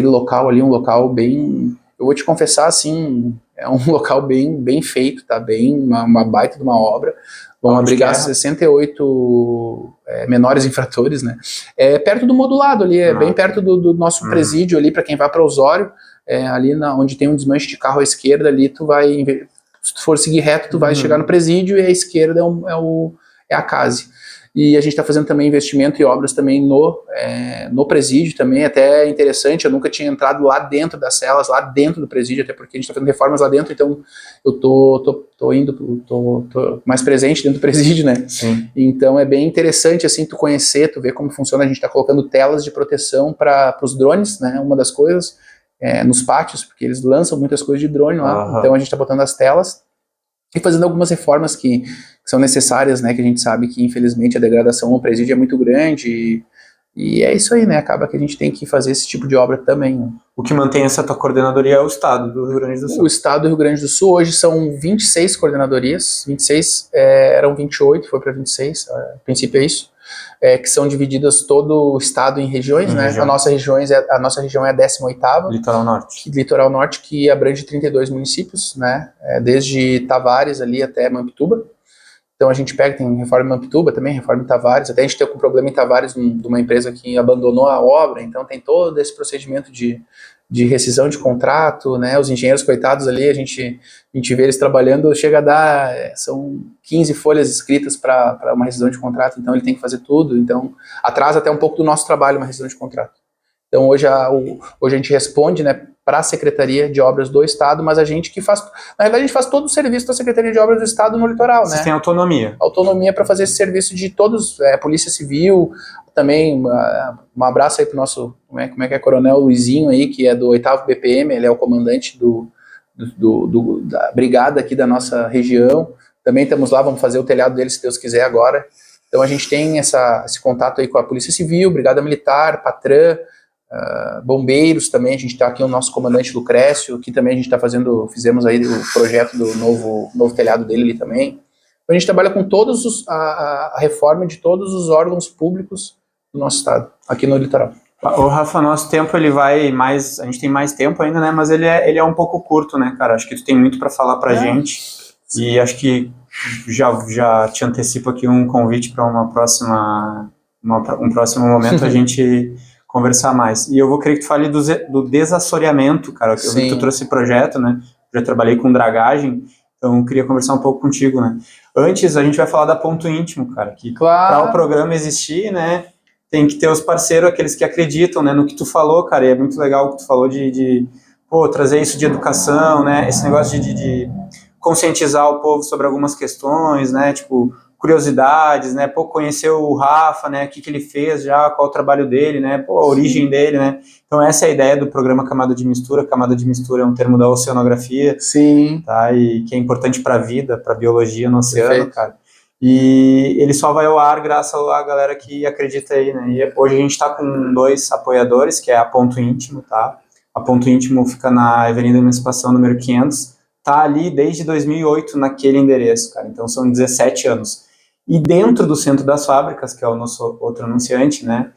local ali, um local bem... Eu vou te confessar, assim, é um local bem feito, tá? Uma baita de uma obra. Vão abrigar 68 menores infratores, né? Perto do modulado ali, bem perto do nosso presídio ali, para quem vai para Osório, ali onde tem um desmanche de carro à esquerda ali, se tu for seguir reto, tu vai chegar no presídio, e à esquerda é a CASE. E a gente está fazendo também investimento e obras também no presídio também, até interessante. Eu nunca tinha entrado lá dentro das celas, lá dentro do presídio, até porque a gente está fazendo reformas lá dentro, então eu tô mais presente dentro do presídio, né? Sim. Então é bem interessante, assim, tu conhecer, tu ver como funciona. A gente está colocando telas de proteção para os drones, né? Uma das coisas, nos pátios, porque eles lançam muitas coisas de drone lá, então a gente está botando as telas e fazendo algumas reformas que são necessárias, né, que a gente sabe que infelizmente a degradação no presídio é muito grande, e é isso aí, né, acaba que a gente tem que fazer esse tipo de obra também, né. O que mantém essa tua coordenadoria é o estado do Rio Grande do Sul. O estado do Rio Grande do Sul hoje são 26 coordenadorias, 26, eram 28, foi para 26, a princípio é isso, que são divididas todo o estado em regiões, né? A nossa região é a 18ª. Litoral Norte, que abrange 32 municípios, né? Desde Tavares ali até Mampituba. Então a gente tem reforma em Mampituba também, reforma em Tavares. Até a gente teve um problema em Tavares de uma empresa que abandonou a obra, então tem todo esse procedimento de rescisão de contrato, né? Os engenheiros coitados ali, a gente vê eles trabalhando, chega a dar, são 15 folhas escritas para uma rescisão de contrato, então ele tem que fazer tudo, então atrasa até um pouco do nosso trabalho uma rescisão de contrato. Então hoje a gente responde, né, para a Secretaria de Obras do Estado, mas a gente que faz, na verdade a gente faz todo o serviço da Secretaria de Obras do Estado no litoral, Vocês né? têm autonomia. Autonomia para fazer esse serviço de todos, Polícia Civil, também um abraço aí pro nosso, como é que é, Coronel Luizinho aí, que é do 8º BPM, ele é o comandante da brigada aqui da nossa região. Também estamos lá, vamos fazer o telhado dele, se Deus quiser, agora. Então a gente tem esse contato aí com a Polícia Civil, Brigada Militar, Patran, bombeiros também. A gente está aqui o nosso comandante Lucrécio, que também a gente fizemos aí o projeto do novo telhado dele ali também. A gente trabalha com a reforma de todos os órgãos públicos do nosso estado, aqui no litoral. O Rafa, nosso tempo ele vai mais, a gente tem mais tempo ainda, né, mas ele é um pouco curto, né, cara, acho que tu tem muito para falar pra gente, e acho que já te antecipo aqui um convite para um próximo momento a gente conversar mais. E eu vou querer que tu fale do desassoreamento, cara, eu vi que tu trouxe esse projeto, né, já trabalhei com dragagem, então eu queria conversar um pouco contigo, né. Antes a gente vai falar da Ponto Íntimo, cara, que para o programa existir, né, tem que ter os parceiros, aqueles que acreditam, né, no que tu falou, cara, e é muito legal o que tu falou de trazer isso de educação, né, esse negócio de conscientizar o povo sobre algumas questões, né, tipo, curiosidades, né, conhecer o Rafa, né, o que ele fez já, qual o trabalho dele, né, a origem dele, né, então essa é a ideia do programa Camada de Mistura é um termo da oceanografia, sim, tá, e que é importante para a vida, para a biologia no oceano, perfeito, cara. E ele só vai ao ar graças à galera que acredita aí, né? E hoje a gente está com 2 apoiadores, que é a Ponto Íntimo, tá? A Ponto Íntimo fica na Avenida Emancipação, número 500. Tá ali desde 2008 naquele endereço, cara. Então são 17 anos. E dentro do Centro das Fábricas, que é o nosso outro anunciante, né?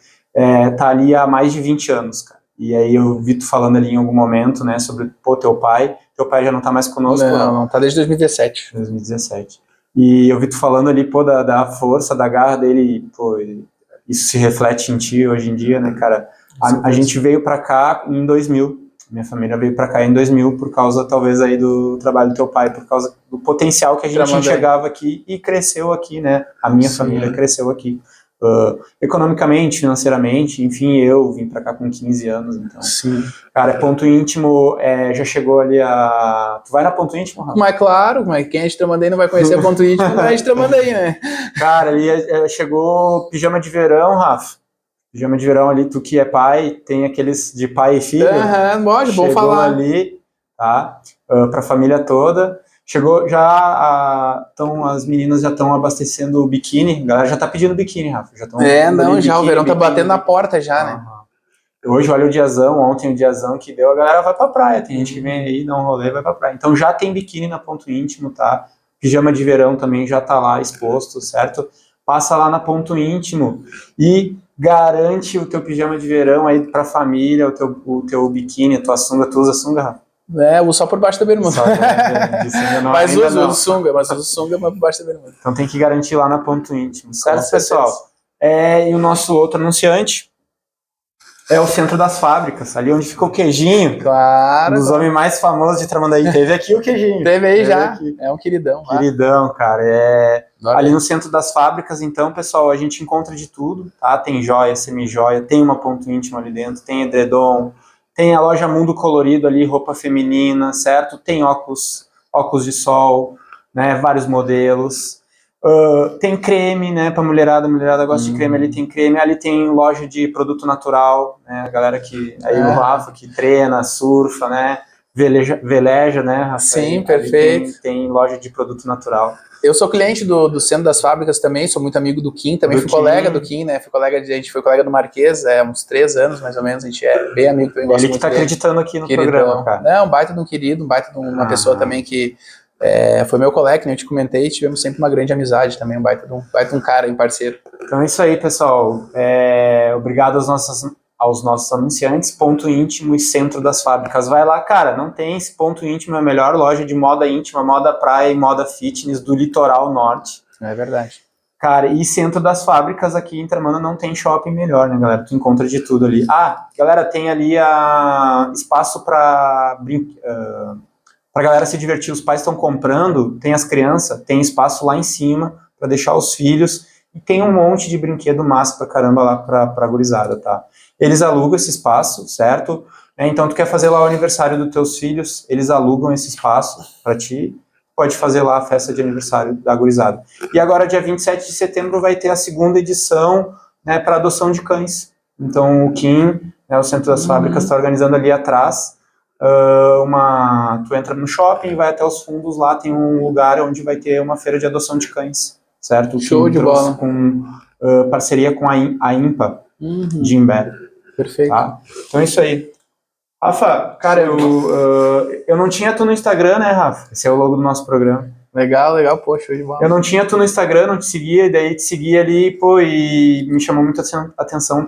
Tá ali há mais de 20 anos, cara. E aí eu vi tu falando ali em algum momento, né? Sobre, teu pai já não tá mais conosco, não tá desde 2017. 2017. E eu vi tu falando ali, da força, da garra dele, isso se reflete em ti hoje em dia, né, cara? A gente veio pra cá em 2000, minha família veio pra cá em 2000 por causa, talvez, aí do trabalho do teu pai, por causa do potencial que a gente enxergava aqui e cresceu aqui, né? A minha família cresceu aqui. Economicamente, financeiramente, enfim, eu vim pra cá com 15 anos, então. Sim. Cara, Ponto Íntimo, já chegou ali a... Tu vai na Ponto Íntimo, Rafa? Mas claro, mas quem é de Tramandaí não vai conhecer Ponto Íntimo, não é de Tramandaí, né? Cara, ali chegou pijama de verão, Rafa. Pijama de verão ali, tu que é pai, tem aqueles de pai e filho. Pode, bom falar. Ali, tá? Pra família toda. Chegou já, as meninas já estão abastecendo o biquíni, a galera já tá pedindo biquíni, Rafa. Já o verão tá batendo na porta já, né? Hoje, olha o diazão, ontem o diazão que deu, a galera vai pra praia, tem gente que vem aí, dá um rolê, vai pra praia. Então já tem biquíni na Ponto Íntimo, tá? Pijama de verão também já tá lá exposto, certo? Passa lá na Ponto Íntimo e garante o teu pijama de verão aí pra família, o teu biquíni, a tua sunga, tu usa sunga, Rafa? Uso só por baixo da bermuda. Mas uso sunga, mas por baixo da bermuda. Então tem que garantir lá na Ponto Íntimo, certo, pessoal? E o nosso outro anunciante é o Centro das Fábricas, ali onde fica o queijinho. Claro. Um dos homens mais famosos de Tramandaí. Teve aqui o queijinho. Teve aí já. Aqui. É um queridão. Queridão, cara. Ali no Centro das Fábricas, então, pessoal, a gente encontra de tudo, tá? Tem joia, semi-joia, tem uma Ponto Íntimo ali dentro, tem edredom, tem a loja Mundo Colorido ali, roupa feminina, certo? Tem óculos de sol, né? Vários modelos. Tem creme, né, pra mulherada, a mulherada gosta de creme, ali tem creme, ali tem loja de produto natural, né, a galera que, aí o Rafa que treina, surfa, né, veleja, né, Rafa? Sim, perfeito. Tem loja de produto natural. Eu sou cliente do Centro das Fábricas também, sou muito amigo do Kim, também fui colega do Kim, né, a gente foi colega do Marquês, uns 3 anos mais ou menos, a gente é bem amigo também. Ele que tá acreditando aqui no programa, cara. Não, um baita de um querido, um baita de uma pessoa também que foi meu colega, né, eu te comentei, tivemos sempre uma grande amizade também, um baita de um cara, um parceiro. Então é isso aí, pessoal. Obrigado aos nossos anunciantes, Ponto Íntimo e Centro das Fábricas. Vai lá, cara, não tem esse Ponto Íntimo, é a melhor loja de moda íntima, moda praia e moda fitness do litoral norte. É verdade. Cara, e Centro das Fábricas aqui em Tramandaí não tem shopping melhor, né, galera? Tu encontra de tudo ali. Galera, tem ali espaço pra galera se divertir, os pais estão comprando, tem as crianças, tem espaço lá em cima para deixar os filhos e tem um monte de brinquedo massa pra caramba lá pra gurizada, tá? Eles alugam esse espaço, certo? Então, tu quer fazer lá o aniversário dos teus filhos, eles alugam esse espaço pra ti, pode fazer lá a festa de aniversário da gurizada. E agora, dia 27 de setembro, vai ter a segunda edição, né, para adoção de cães. Então, o Kim, né, o Centro das Fábricas, está organizando ali atrás, tu entra no shopping, vai até os fundos, lá tem um lugar onde vai ter uma feira de adoção de cães, certo? Show de bola. Com parceria com a IMPA, de Imbé. Perfeito. Tá? Então é isso aí. Rafa, cara, eu não tinha tu no Instagram, né, Rafa? Esse é o logo do nosso programa. Legal, pô, show de bola. Eu não tinha tu no Instagram, não te seguia, e daí te segui ali, pô, e me chamou muita atenção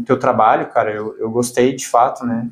teu trabalho, cara, eu gostei de fato, né,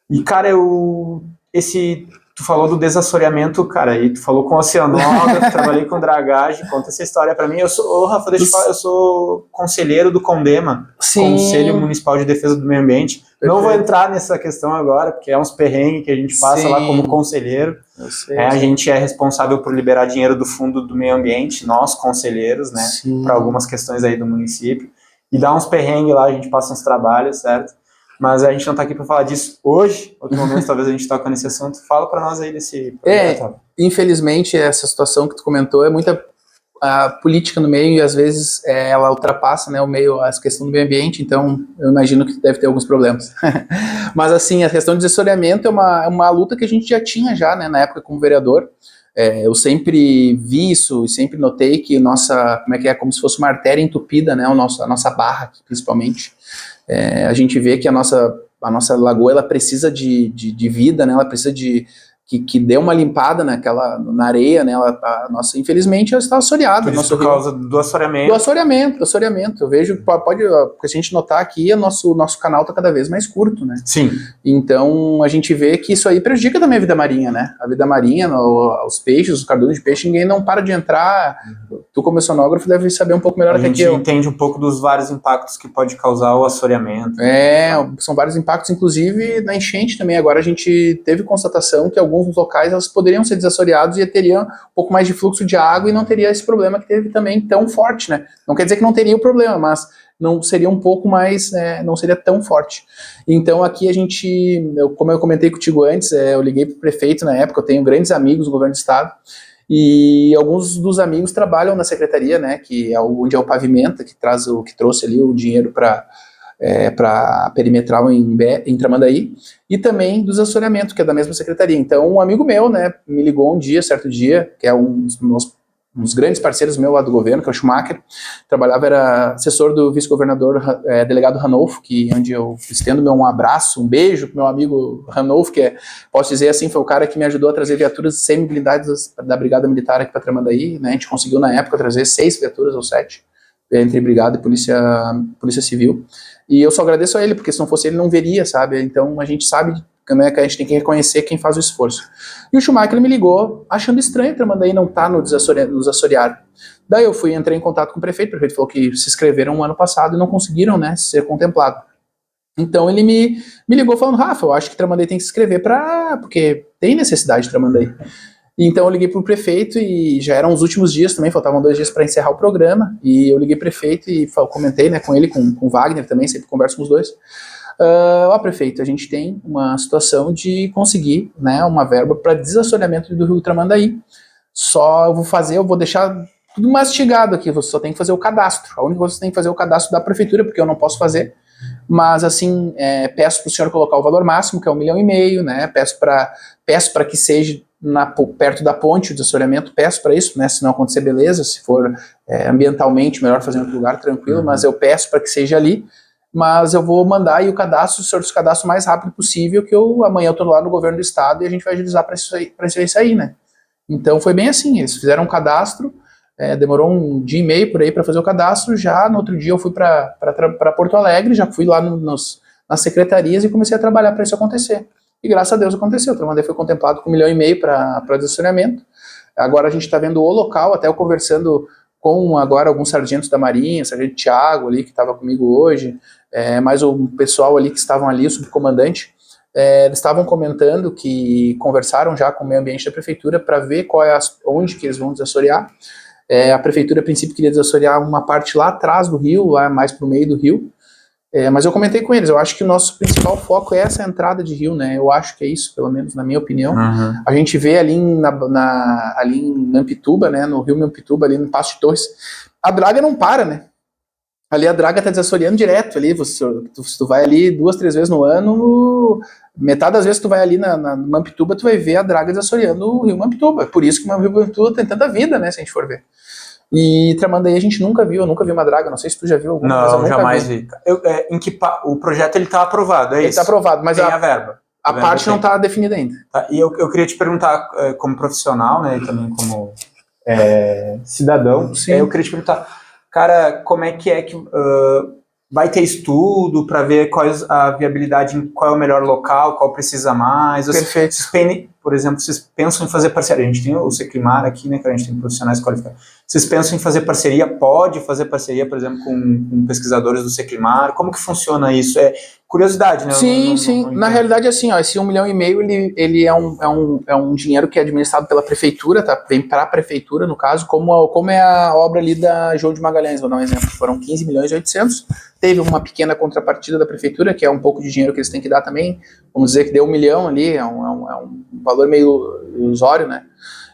e cara, tu falou do desassoreamento, cara, e tu falou com oceanógrafo, trabalhei com dragagem, conta essa história pra mim. Rafa, deixa eu falar, eu sou conselheiro do CONDEMA, Sim. Conselho Municipal de Defesa do Meio Ambiente. Perfeito. Não vou entrar nessa questão agora, porque é uns perrengues que a gente passa Sim. lá como conselheiro. Eu sei. A gente é responsável por liberar dinheiro do Fundo do Meio Ambiente, nós, conselheiros, né, para algumas questões aí do município. E dá uns perrengues lá, a gente passa uns trabalhos, certo? Mas a gente não está aqui para falar disso hoje. Outro momento, talvez a gente toque nesse assunto. Fala para nós aí desse projeto. Infelizmente, essa situação que tu comentou é muita política no meio e às vezes ela ultrapassa, né, o meio, a questão do meio ambiente, então eu imagino que deve ter alguns problemas. Mas assim, a questão de desassoreamento é uma luta que a gente já tinha já, né, na época como vereador. Eu sempre vi isso e sempre notei que como se fosse uma artéria entupida, né, a nossa barra aqui, principalmente. A gente vê que a nossa lagoa ela precisa de vida, né? Ela precisa que dê uma limpada na areia, né? Infelizmente, ela está assoreada. Por causa do assoreamento. Do assoreamento. Eu vejo, porque se a gente notar aqui, o nosso canal está cada vez mais curto, né? Sim. Então, a gente vê que isso aí prejudica também a vida marinha, né? A vida marinha, os peixes, os cardumes de peixe, ninguém não para de entrar. Tu, como oceanógrafo, deve saber um pouco melhor do que eu. A gente entende um pouco dos vários impactos que pode causar o assoreamento. São vários impactos, inclusive na enchente também. Agora a gente teve constatação que alguns locais elas poderiam ser desassoreados e teriam um pouco mais de fluxo de água e não teria esse problema que teve também tão forte, né? Não quer dizer que não teria o problema, mas não seria um pouco mais, não seria tão forte. Então aqui como eu comentei contigo antes, eu liguei para o prefeito na época, eu tenho grandes amigos no governo do estado, e alguns dos amigos trabalham na secretaria, né, que é onde é o Pavimenta, que trouxe ali o dinheiro para perimetral em Tramandaí, e também do desassoreamento, que é da mesma secretaria. Então, um amigo meu, né, me ligou certo dia, que é um dos grandes parceiros meu lá do governo, que é o Schumacher, era assessor do vice-governador delegado Ranolfo, onde eu estendo um abraço, um beijo pro meu amigo Ranolfo, posso dizer assim, foi o cara que me ajudou a trazer viaturas semi-blindadas da Brigada Militar aqui para Tramandaí, né, a gente conseguiu na época trazer 6 viaturas ou 7, entre Brigada e Polícia Civil, e eu só agradeço a ele, porque se não fosse ele não veria, sabe, então a gente sabe, né, que a gente tem que reconhecer quem faz o esforço. E o Schumacher me ligou, achando estranho Tramandaí não tá no desassorear. Daí eu entrei em contato com o prefeito falou que se inscreveram no ano passado e não conseguiram, né, ser contemplado. Então ele me ligou falando, Rafa, eu acho que Tramandaí tem que se inscrever porque tem necessidade de Tramandaí. Então eu liguei para o prefeito e já eram os últimos dias também, faltavam 2 dias para encerrar o programa, e eu liguei pro prefeito e comentei, né, com ele, com o Wagner também, sempre converso com os dois. Prefeito, a gente tem uma situação de conseguir, né, uma verba para desassoreamento do Rio Tramandaí. Eu vou deixar tudo mastigado aqui, você só tem que fazer o cadastro. A única coisa que você tem que fazer é o cadastro da prefeitura, porque eu não posso fazer. Mas assim, peço para o senhor colocar o valor máximo, que é 1,5 milhão, né? Peço para que seja perto da ponte o desassoreamento, peço para isso, né? Se não acontecer, beleza. Se for ambientalmente melhor fazer em outro lugar, tranquilo, mas eu peço para que seja ali. Mas eu vou mandar aí o senhor se cadastre o mais rápido possível, que amanhã eu estou lá no governo do estado e a gente vai agilizar para isso aí, né? Então foi bem assim, eles fizeram um cadastro, demorou 1 dia e meio por aí para fazer o cadastro, já no outro dia eu fui para Porto Alegre, já fui lá nas secretarias e comecei a trabalhar para isso acontecer. E graças a Deus aconteceu, o Tramandaí foi contemplado com 1,5 milhão para desassoreamento. Agora a gente está vendo o local, até eu conversando com agora alguns sargentos da Marinha, o sargento Thiago ali, que estava comigo hoje, mais o pessoal ali que estavam ali, o subcomandante, eles estavam comentando que conversaram já com o meio ambiente da prefeitura para ver onde que eles vão desassorear. A prefeitura, a princípio, queria desassorear uma parte lá atrás do rio, lá mais para o meio do rio. Mas eu comentei com eles, eu acho que o nosso principal foco é essa entrada de rio, né? Eu acho que é isso, pelo menos na minha opinião. A gente vê ali ali em Mampituba, né? No rio Mampituba, ali no Passo de Torres, a draga não para, né? Ali a draga tá desassoreando direto ali, se tu vai ali 2, 3 vezes no ano, metade das vezes que tu vai ali na Mampituba, tu vai ver a draga desassoreando o rio Mampituba. Por isso que o rio Mampituba tem tanta vida, né? Se a gente for ver. E Tramandaí a gente nunca viu, eu nunca vi uma draga, não sei se tu já viu alguma coisa. Não, jamais vi. O projeto ele tá aprovado, Ele isso? tá aprovado, mas tem a verba. A parte não tá definida ainda. Tá, e eu queria te perguntar, como profissional, né, e também como cidadão, eu queria te perguntar, cara, como é que vai ter estudo para ver qual a viabilidade, qual é o melhor local, qual precisa mais? Perfeito. Por exemplo, vocês pensam em fazer parceria? A gente tem o Seclimar aqui, né, que a gente tem profissionais qualificados. Vocês pensam em fazer parceria? Pode fazer parceria, por exemplo, com pesquisadores do Seclimar? Como que funciona isso? É curiosidade, né? Sim. Na realidade, assim, esse 1,5 milhão, ele é um dinheiro que é administrado pela prefeitura, tá? Vem para a prefeitura, no caso, como é a obra ali da João de Magalhães, vou dar um exemplo. Foram 15 milhões e 800. Teve uma pequena contrapartida da prefeitura, que é um pouco de dinheiro que eles têm que dar também. Vamos dizer que deu 1 milhão ali, é um valor meio ilusório, né?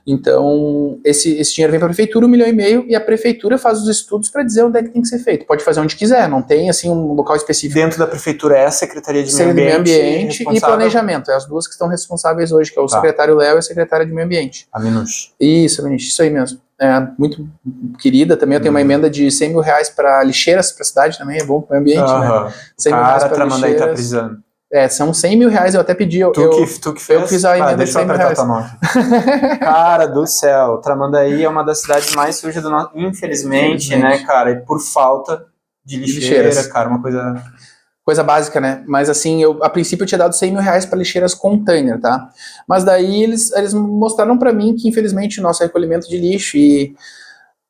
Então, esse dinheiro vem para a prefeitura, 1,5 milhão, e a prefeitura faz os estudos para dizer onde é que tem que ser feito. Pode fazer onde quiser, não tem assim um local específico. Dentro da prefeitura é a Secretaria de Meio Ambiente e Planejamento, é as duas que estão responsáveis hoje, que é o secretário Léo e a secretária de Meio Ambiente. A Minush. Isso aí mesmo. Muito querida também, eu tenho uma emenda de 100 mil reais para lixeiras para a cidade também, é bom para o meio ambiente, né? 100 mil reais para Tramandaí tá precisando. São 100 mil reais, eu até pedi. Tu que fez? Eu fiz a emenda de 100 mil reais. Cara do céu, Tramandaí é uma das cidades mais sujas do nosso... Infelizmente, né, cara? E por falta de lixeira, cara, uma coisa básica, né? Mas assim, a princípio eu tinha dado 100 mil reais para lixeiras container, tá? Mas daí eles mostraram para mim que infelizmente o nosso recolhimento de lixo, e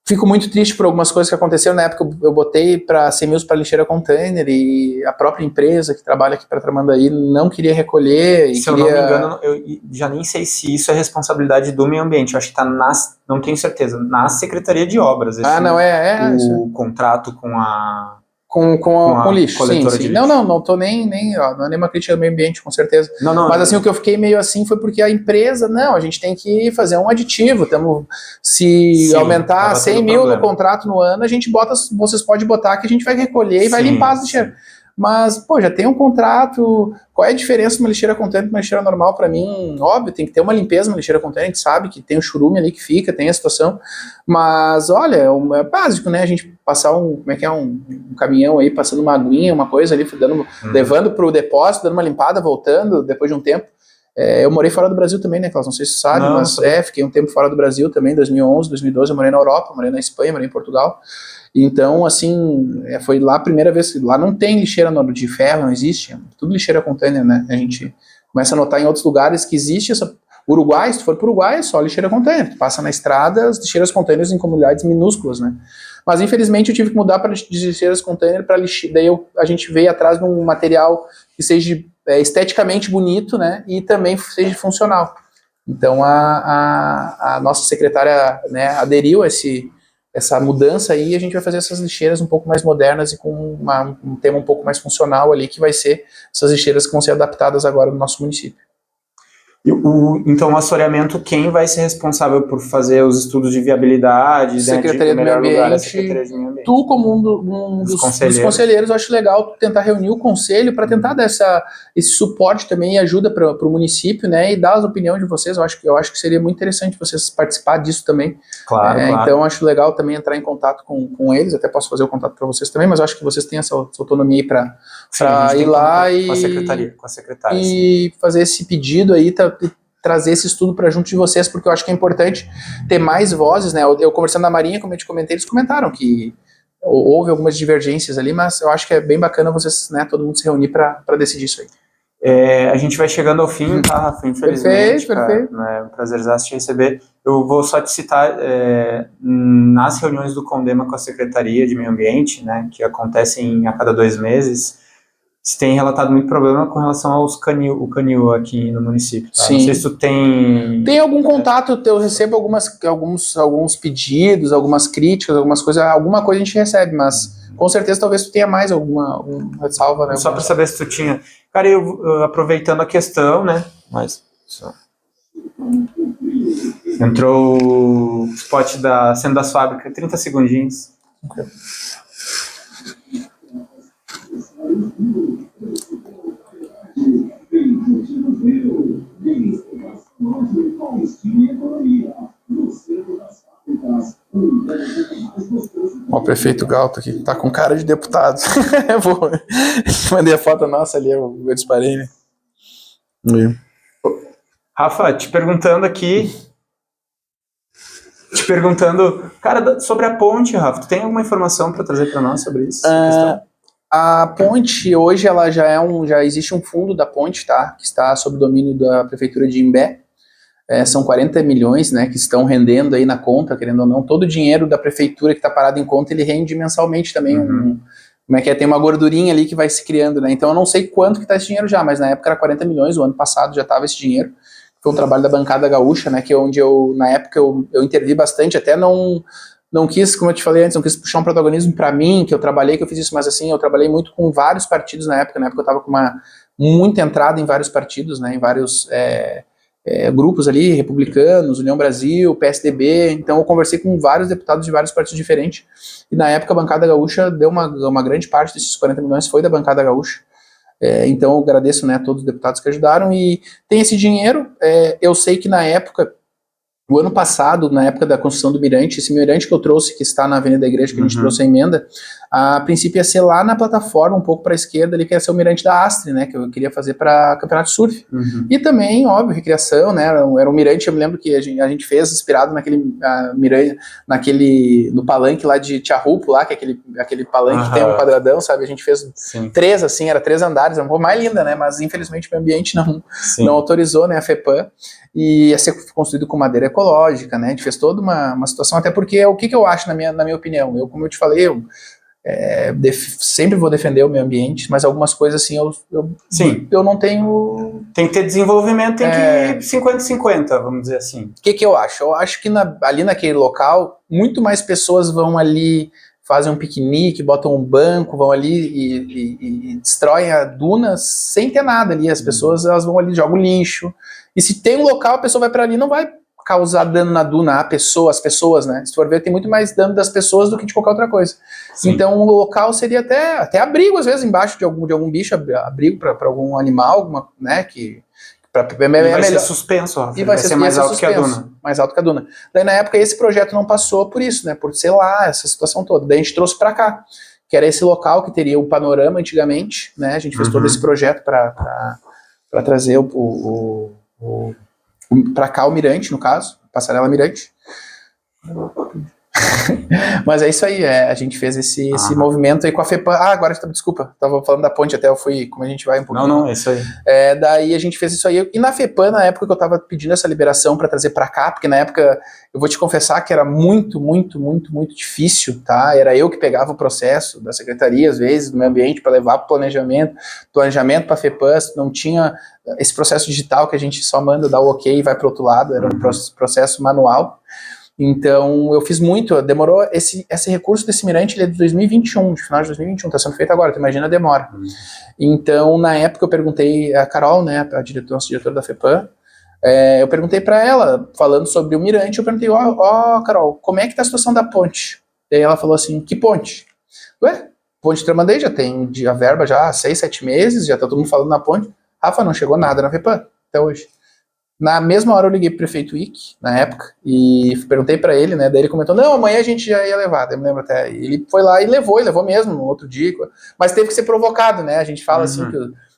fico muito triste por algumas coisas que aconteceram. Na época eu botei para 100 mil para lixeira container, e a própria empresa que trabalha aqui para Tramandaí não queria recolher. Se eu não me engano, eu já nem sei se isso é responsabilidade do meio ambiente. Eu acho que está não tenho certeza, na Secretaria de Obras. O contrato com a... Com lixo, sim. Lixo. Não tô nem não é nenhuma crítica ao meio ambiente, com certeza. Mas assim, o que eu fiquei meio assim foi porque a empresa, a gente tem que fazer um aditivo, aumentar 100 mil no contrato no ano, vocês podem botar que a gente vai recolher e vai limpar as lixeiras. Mas, já tem um contrato. Qual é a diferença de uma lixeira container para uma lixeira normal? Para mim, óbvio, tem que ter uma limpeza uma lixeira container, a gente sabe que tem o churume ali que fica, tem a situação. Mas, olha, é básico, né? A gente passar um caminhão aí, passando uma aguinha, uma coisa ali, levando para o depósito, dando uma limpada, voltando, depois de um tempo. Eu morei fora do Brasil também, né, Klaus? Não sei se você sabe, mas fiquei um tempo fora do Brasil também, 2011, 2012, eu morei na Europa, morei na Espanha, morei em Portugal. Então, assim, foi lá a primeira vez. Lá não tem lixeira de ferro, não existe. Tudo lixeira container, né? A gente começa a notar em outros lugares que existe essa... Uruguai, se tu for pro Uruguai, é só lixeira container. Tu passa na estrada, as lixeiras containers em comunidades minúsculas, né? Mas, infelizmente, eu tive que mudar para lixeiras container para lixeira. Daí a gente veio atrás de um material que seja esteticamente bonito, né? E também seja funcional. Então, a nossa secretária, né, aderiu a essa mudança aí, a gente vai fazer essas lixeiras um pouco mais modernas e com um tema um pouco mais funcional ali, que vai ser essas lixeiras que vão ser adaptadas agora no nosso município. Então, o assoreamento, quem vai ser responsável por fazer os estudos de viabilidade? Secretaria do Meio Ambiente. Tu, como um dos conselheiros, eu acho legal tentar reunir o conselho para tentar dar esse suporte também e ajuda para o município, né? E dar as opiniões de vocês. Eu acho que seria muito interessante vocês participar disso também. Claro. Então, eu acho legal também entrar em contato com eles. Até posso fazer o contato para vocês também, mas eu acho que vocês têm essa autonomia para ir lá com a secretária, e fazer esse pedido aí, trazer esse estudo para junto de vocês, porque eu acho que é importante ter mais vozes, né? Eu conversando na Marinha, como eu te comentei, eles comentaram que houve algumas divergências ali, mas eu acho que é bem bacana vocês, né, todo mundo se reunir para decidir isso aí. A gente vai chegando ao fim, tá, Rafa? Infelizmente. Perfeito. É um prazerzaço te receber. Eu vou só te citar, nas reuniões do CONDEMA com a Secretaria de Meio Ambiente, né, que acontecem a cada 2 meses, se tem relatado muito problema com relação aos o canil aqui no município, tá? Sim. Não sei se tu tem... Tem algum contato, eu recebo alguns pedidos, algumas críticas, algumas coisas, alguma coisa a gente recebe, mas com certeza talvez tu tenha mais alguma ressalva, né? Só para saber se tu tinha... Cara, eu aproveitando a questão, né, mas... Só. Entrou o spot da Cena das Fábricas, 30 segundinhos. Okay. Ó, o prefeito Galto aqui, tá com cara de deputado. Mandei a foto nossa ali, eu disparei, né? Rafa, te perguntando, cara, sobre a ponte, Rafa, tu tem alguma informação para trazer para nós sobre isso? A ponte, hoje, ela já existe um fundo da ponte, tá? Que está sob domínio da prefeitura de Imbé. São 40 milhões, né, que estão rendendo aí na conta, querendo ou não. Todo o dinheiro da prefeitura que está parado em conta, ele rende mensalmente também. Tem uma gordurinha ali que vai se criando, né? Então eu não sei quanto que está esse dinheiro já, mas na época era 40 milhões, o ano passado já estava esse dinheiro. Foi um trabalho da bancada gaúcha, né, que é onde na época eu intervi bastante, até não quis, como eu te falei antes, não quis puxar um protagonismo para mim, que eu trabalhei, que eu fiz isso, mas assim, eu trabalhei muito com vários partidos na época eu estava com muita entrada em vários partidos, né, em vários grupos ali, republicanos, União Brasil, PSDB, então eu conversei com vários deputados de vários partidos diferentes, e na época a bancada gaúcha deu uma grande parte desses 40 milhões foi da bancada gaúcha, então eu agradeço, né, a todos os deputados que ajudaram, e tem esse dinheiro, eu sei que na época, o ano passado, na época da construção do mirante, esse mirante que eu trouxe, que está na Avenida da Igreja, que a gente trouxe a emenda, a princípio ia ser lá na plataforma, um pouco para a esquerda, ali, que ia ser o mirante da Astre, né, que eu queria fazer para campeonato de surf. E também, óbvio, recreação, né, era um mirante, eu me lembro que a gente fez inspirado naquele mirante, no palanque lá de Tiarrupo, lá, que é aquele palanque que tem um quadradão, sabe, a gente fez três, assim, era 3 andares, era um pouco mais linda, né, mas infelizmente o meio ambiente não autorizou, né, a FEPAM, e ia ser construído com madeira ecológica, né, a gente fez toda uma situação, até porque o que eu acho, na minha opinião, como eu te falei, sempre vou defender o meio ambiente, mas algumas coisas assim eu não tenho... Tem que ter desenvolvimento, tem que 50-50, vamos dizer assim. O que eu acho? Eu acho que ali naquele local, muito mais pessoas vão ali, fazem um piquenique, botam um banco, vão ali e destroem a duna sem ter nada ali. As pessoas elas vão ali, jogam lixo. E se tem um local, a pessoa vai para ali, não vai causar dano na duna, as pessoas, né? Se for ver, tem muito mais dano das pessoas do que de qualquer outra coisa. Sim. Então, o local seria até abrigo, às vezes, embaixo de algum bicho, abrigo para algum animal, né? Vai ser suspenso, ó. E vai ser mais alto que a duna. Mais alto que a duna. Daí, na época, esse projeto não passou por isso, né? Por, sei lá, essa situação toda. Daí a gente trouxe para cá, que era esse local que teria o panorama antigamente, né? A gente fez todo esse projeto para trazer para cá o mirante, no caso, passarela mirante. Mas é isso aí, a gente fez esse movimento aí com a FEPAM. Agora, desculpa, estava falando da ponte até, como a gente vai um pouquinho. Não, é isso aí. Daí a gente fez isso aí, e na FEPAM, na época que eu estava pedindo essa liberação para trazer para cá, porque na época, eu vou te confessar que era muito, muito, muito, muito difícil, tá? Era eu que pegava o processo da secretaria, às vezes, do meio ambiente, para levar para planejamento para a FEPAM, não tinha esse processo digital que a gente só manda, dá o ok e vai para o outro lado, era um processo manual. Então, eu fiz muito, demorou, esse recurso desse mirante, ele é de 2021, de final de 2021, está sendo feito agora, tu imagina a demora. Então, na época eu perguntei a Carol, né, a nossa diretora da FEPAM, eu perguntei para ela, falando sobre o mirante, eu perguntei, Carol, como é que tá a situação da ponte? E aí ela falou assim, que ponte? Ponte Tramandaí já tem a verba já há 6, 7 meses, já tá todo mundo falando na ponte. Rafa, não chegou nada na FEPAM até hoje. Na mesma hora eu liguei pro prefeito Ick, na época, e perguntei pra ele, né, daí ele comentou, não, amanhã a gente já ia levar, daí eu me lembro até, ele foi lá e levou mesmo, no outro dia, mas teve que ser provocado, né, a gente fala assim, que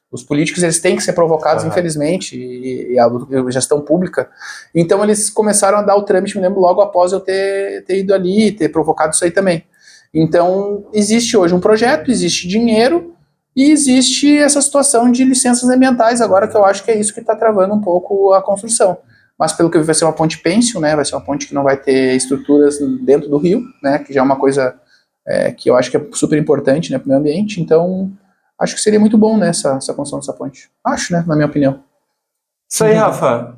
os políticos, eles têm que ser provocados, infelizmente, e a gestão pública, então eles começaram a dar o trâmite, me lembro, logo após eu ter ido ali, ter provocado isso aí também. Então, existe hoje um projeto, existe dinheiro, e existe essa situação de licenças ambientais agora, que eu acho que é isso que está travando um pouco a construção. Mas pelo que eu vi, vai ser uma ponte pêncil, né? Vai ser uma ponte que não vai ter estruturas dentro do rio, né? Que já é uma coisa que eu acho que é super importante, né, para o meio ambiente. Então, acho que seria muito bom, né, essa construção dessa ponte. Acho, né, na minha opinião. Isso aí, Rafa.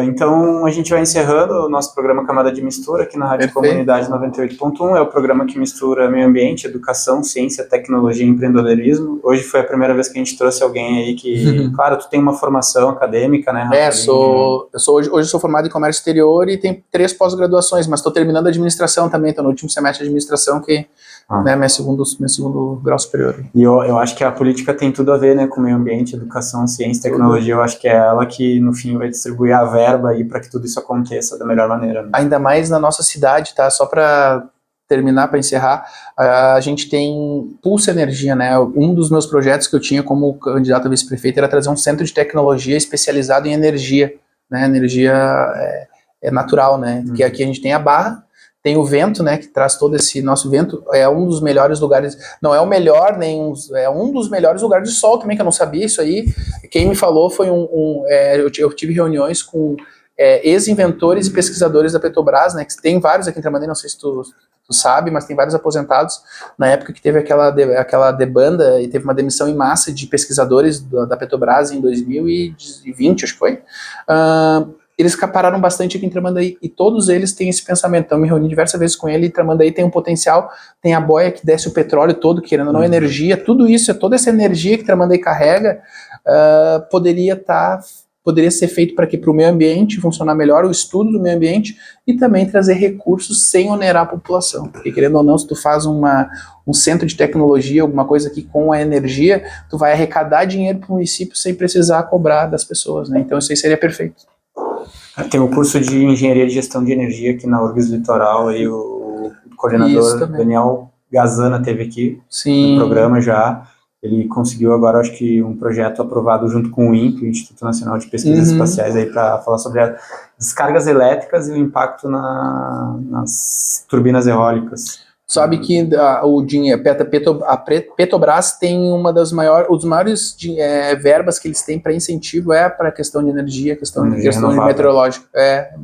Então, a gente vai encerrando o nosso programa Camada de Mistura aqui na Rádio Comunidade 98.1. É o programa que mistura meio ambiente, educação, ciência, tecnologia e empreendedorismo. Hoje foi a primeira vez que a gente trouxe alguém aí que, claro, tu tem uma formação acadêmica, né, Rafa? Hoje eu sou formado em comércio exterior e tenho 3 pós-graduações, mas estou terminando a administração também, estou no último semestre de administração, que né, meu segundo grau superior. E eu acho que a política tem tudo a ver, né, com meio ambiente, educação, ciência, tecnologia. Eu acho que é ela que, no fim, vai distribuir a verba aí para que tudo isso aconteça da melhor maneira. Né? Ainda mais na nossa cidade, tá? Só para terminar, para encerrar, a gente tem Pulsa Energia, né? Um dos meus projetos que eu tinha como candidato a vice-prefeito era trazer um centro de tecnologia especializado em energia, né? Energia natural, né? Que aqui a gente tem a Barra, tem o vento, né, que traz todo esse nosso vento, é um dos melhores lugares, não é o melhor, é um dos melhores lugares de sol também, que eu não sabia isso aí. Quem me falou foi eu tive reuniões com ex-inventores e pesquisadores da Petrobras, né, que tem vários aqui em Tramandaí, não sei se tu sabe, mas tem vários aposentados, na época que teve aquela debanda e teve uma demissão em massa de pesquisadores da Petrobras em 2020, acho que foi. Eles pararam bastante aqui em Tramandaí e todos eles têm esse pensamento. Então, eu me reuni diversas vezes com ele e Tramandaí tem um potencial, tem a boia que desce o petróleo todo, querendo ou não, energia, tudo isso, toda essa energia que Tramandaí carrega, poderia ser feito para que para o meio ambiente funcionar melhor, o estudo do meio ambiente e também trazer recursos sem onerar a população. Porque, querendo ou não, se tu faz um centro de tecnologia, alguma coisa aqui com a energia, tu vai arrecadar dinheiro para o município sem precisar cobrar das pessoas, né? Então, isso aí seria perfeito. Tem o curso de Engenharia de Gestão de Energia aqui na URGS Litoral, aí o coordenador Daniel Gazana teve aqui no programa já. Ele conseguiu agora, acho que, um projeto aprovado junto com o INPE, o Instituto Nacional de Pesquisas Espaciais, aí para falar sobre as descargas elétricas e o impacto nas turbinas eólicas. Sabe que a Petrobras tem os maiores verbas que eles têm para incentivo para a questão de energia, questão de meteorológica,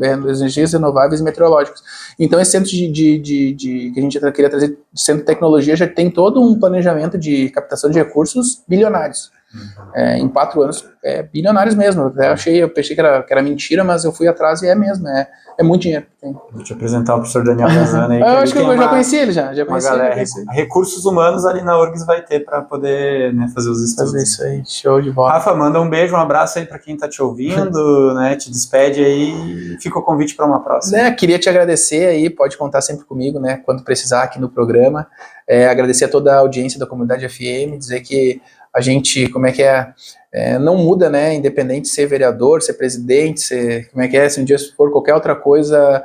energias renováveis e meteorológicas. Então, esse centro que a gente queria trazer, centro de tecnologia, já tem todo um planejamento de captação de recursos bilionários. Em 4 anos, bilionários mesmo. Eu pensei que era mentira, mas eu fui atrás e é mesmo. É muito dinheiro. Vou te apresentar o professor Daniel Gazana aí. Eu acho que eu já conheci ele, já conheci ele. Recursos humanos ali na URGS vai ter para poder, né, fazer os estudos. Fazer isso aí, show de bola. Rafa, manda um beijo, um abraço aí para quem está te ouvindo, né, te despede aí e fica o convite para uma próxima. Queria te agradecer aí, pode contar sempre comigo, né, quando precisar aqui no programa. Agradecer a toda a audiência da Comunidade FM, dizer que a gente, não muda, né, independente de ser vereador, ser presidente, se um dia for qualquer outra coisa,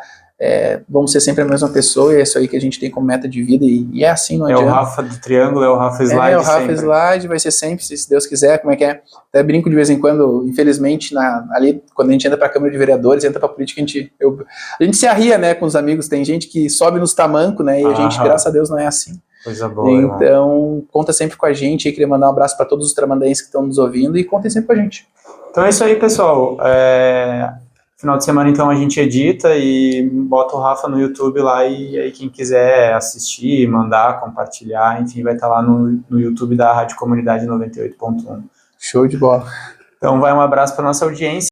vamos ser sempre a mesma pessoa, e é isso aí que a gente tem como meta de vida, e é assim, não adianta. É o Rafa do Triângulo, é o Rafa Slide. É o Rafa Slide, vai ser sempre, se Deus quiser, até brinco de vez em quando, infelizmente, ali, quando a gente entra pra Câmara de Vereadores, entra pra política, a gente se arria, né, com os amigos, tem gente que sobe nos tamancos, né, e a gente, graças a Deus, não é assim. Coisa boa. Então, conta sempre com a gente. Eu queria mandar um abraço para todos os tramandaenses que estão nos ouvindo e contem sempre com a gente. Então é isso aí, pessoal. Final de semana, então, a gente edita e bota o Rafa no YouTube lá e aí quem quiser assistir, mandar, compartilhar, enfim, vai estar lá no YouTube da Rádio Comunidade 98.1. Show de bola. Então vai um abraço para nossa audiência.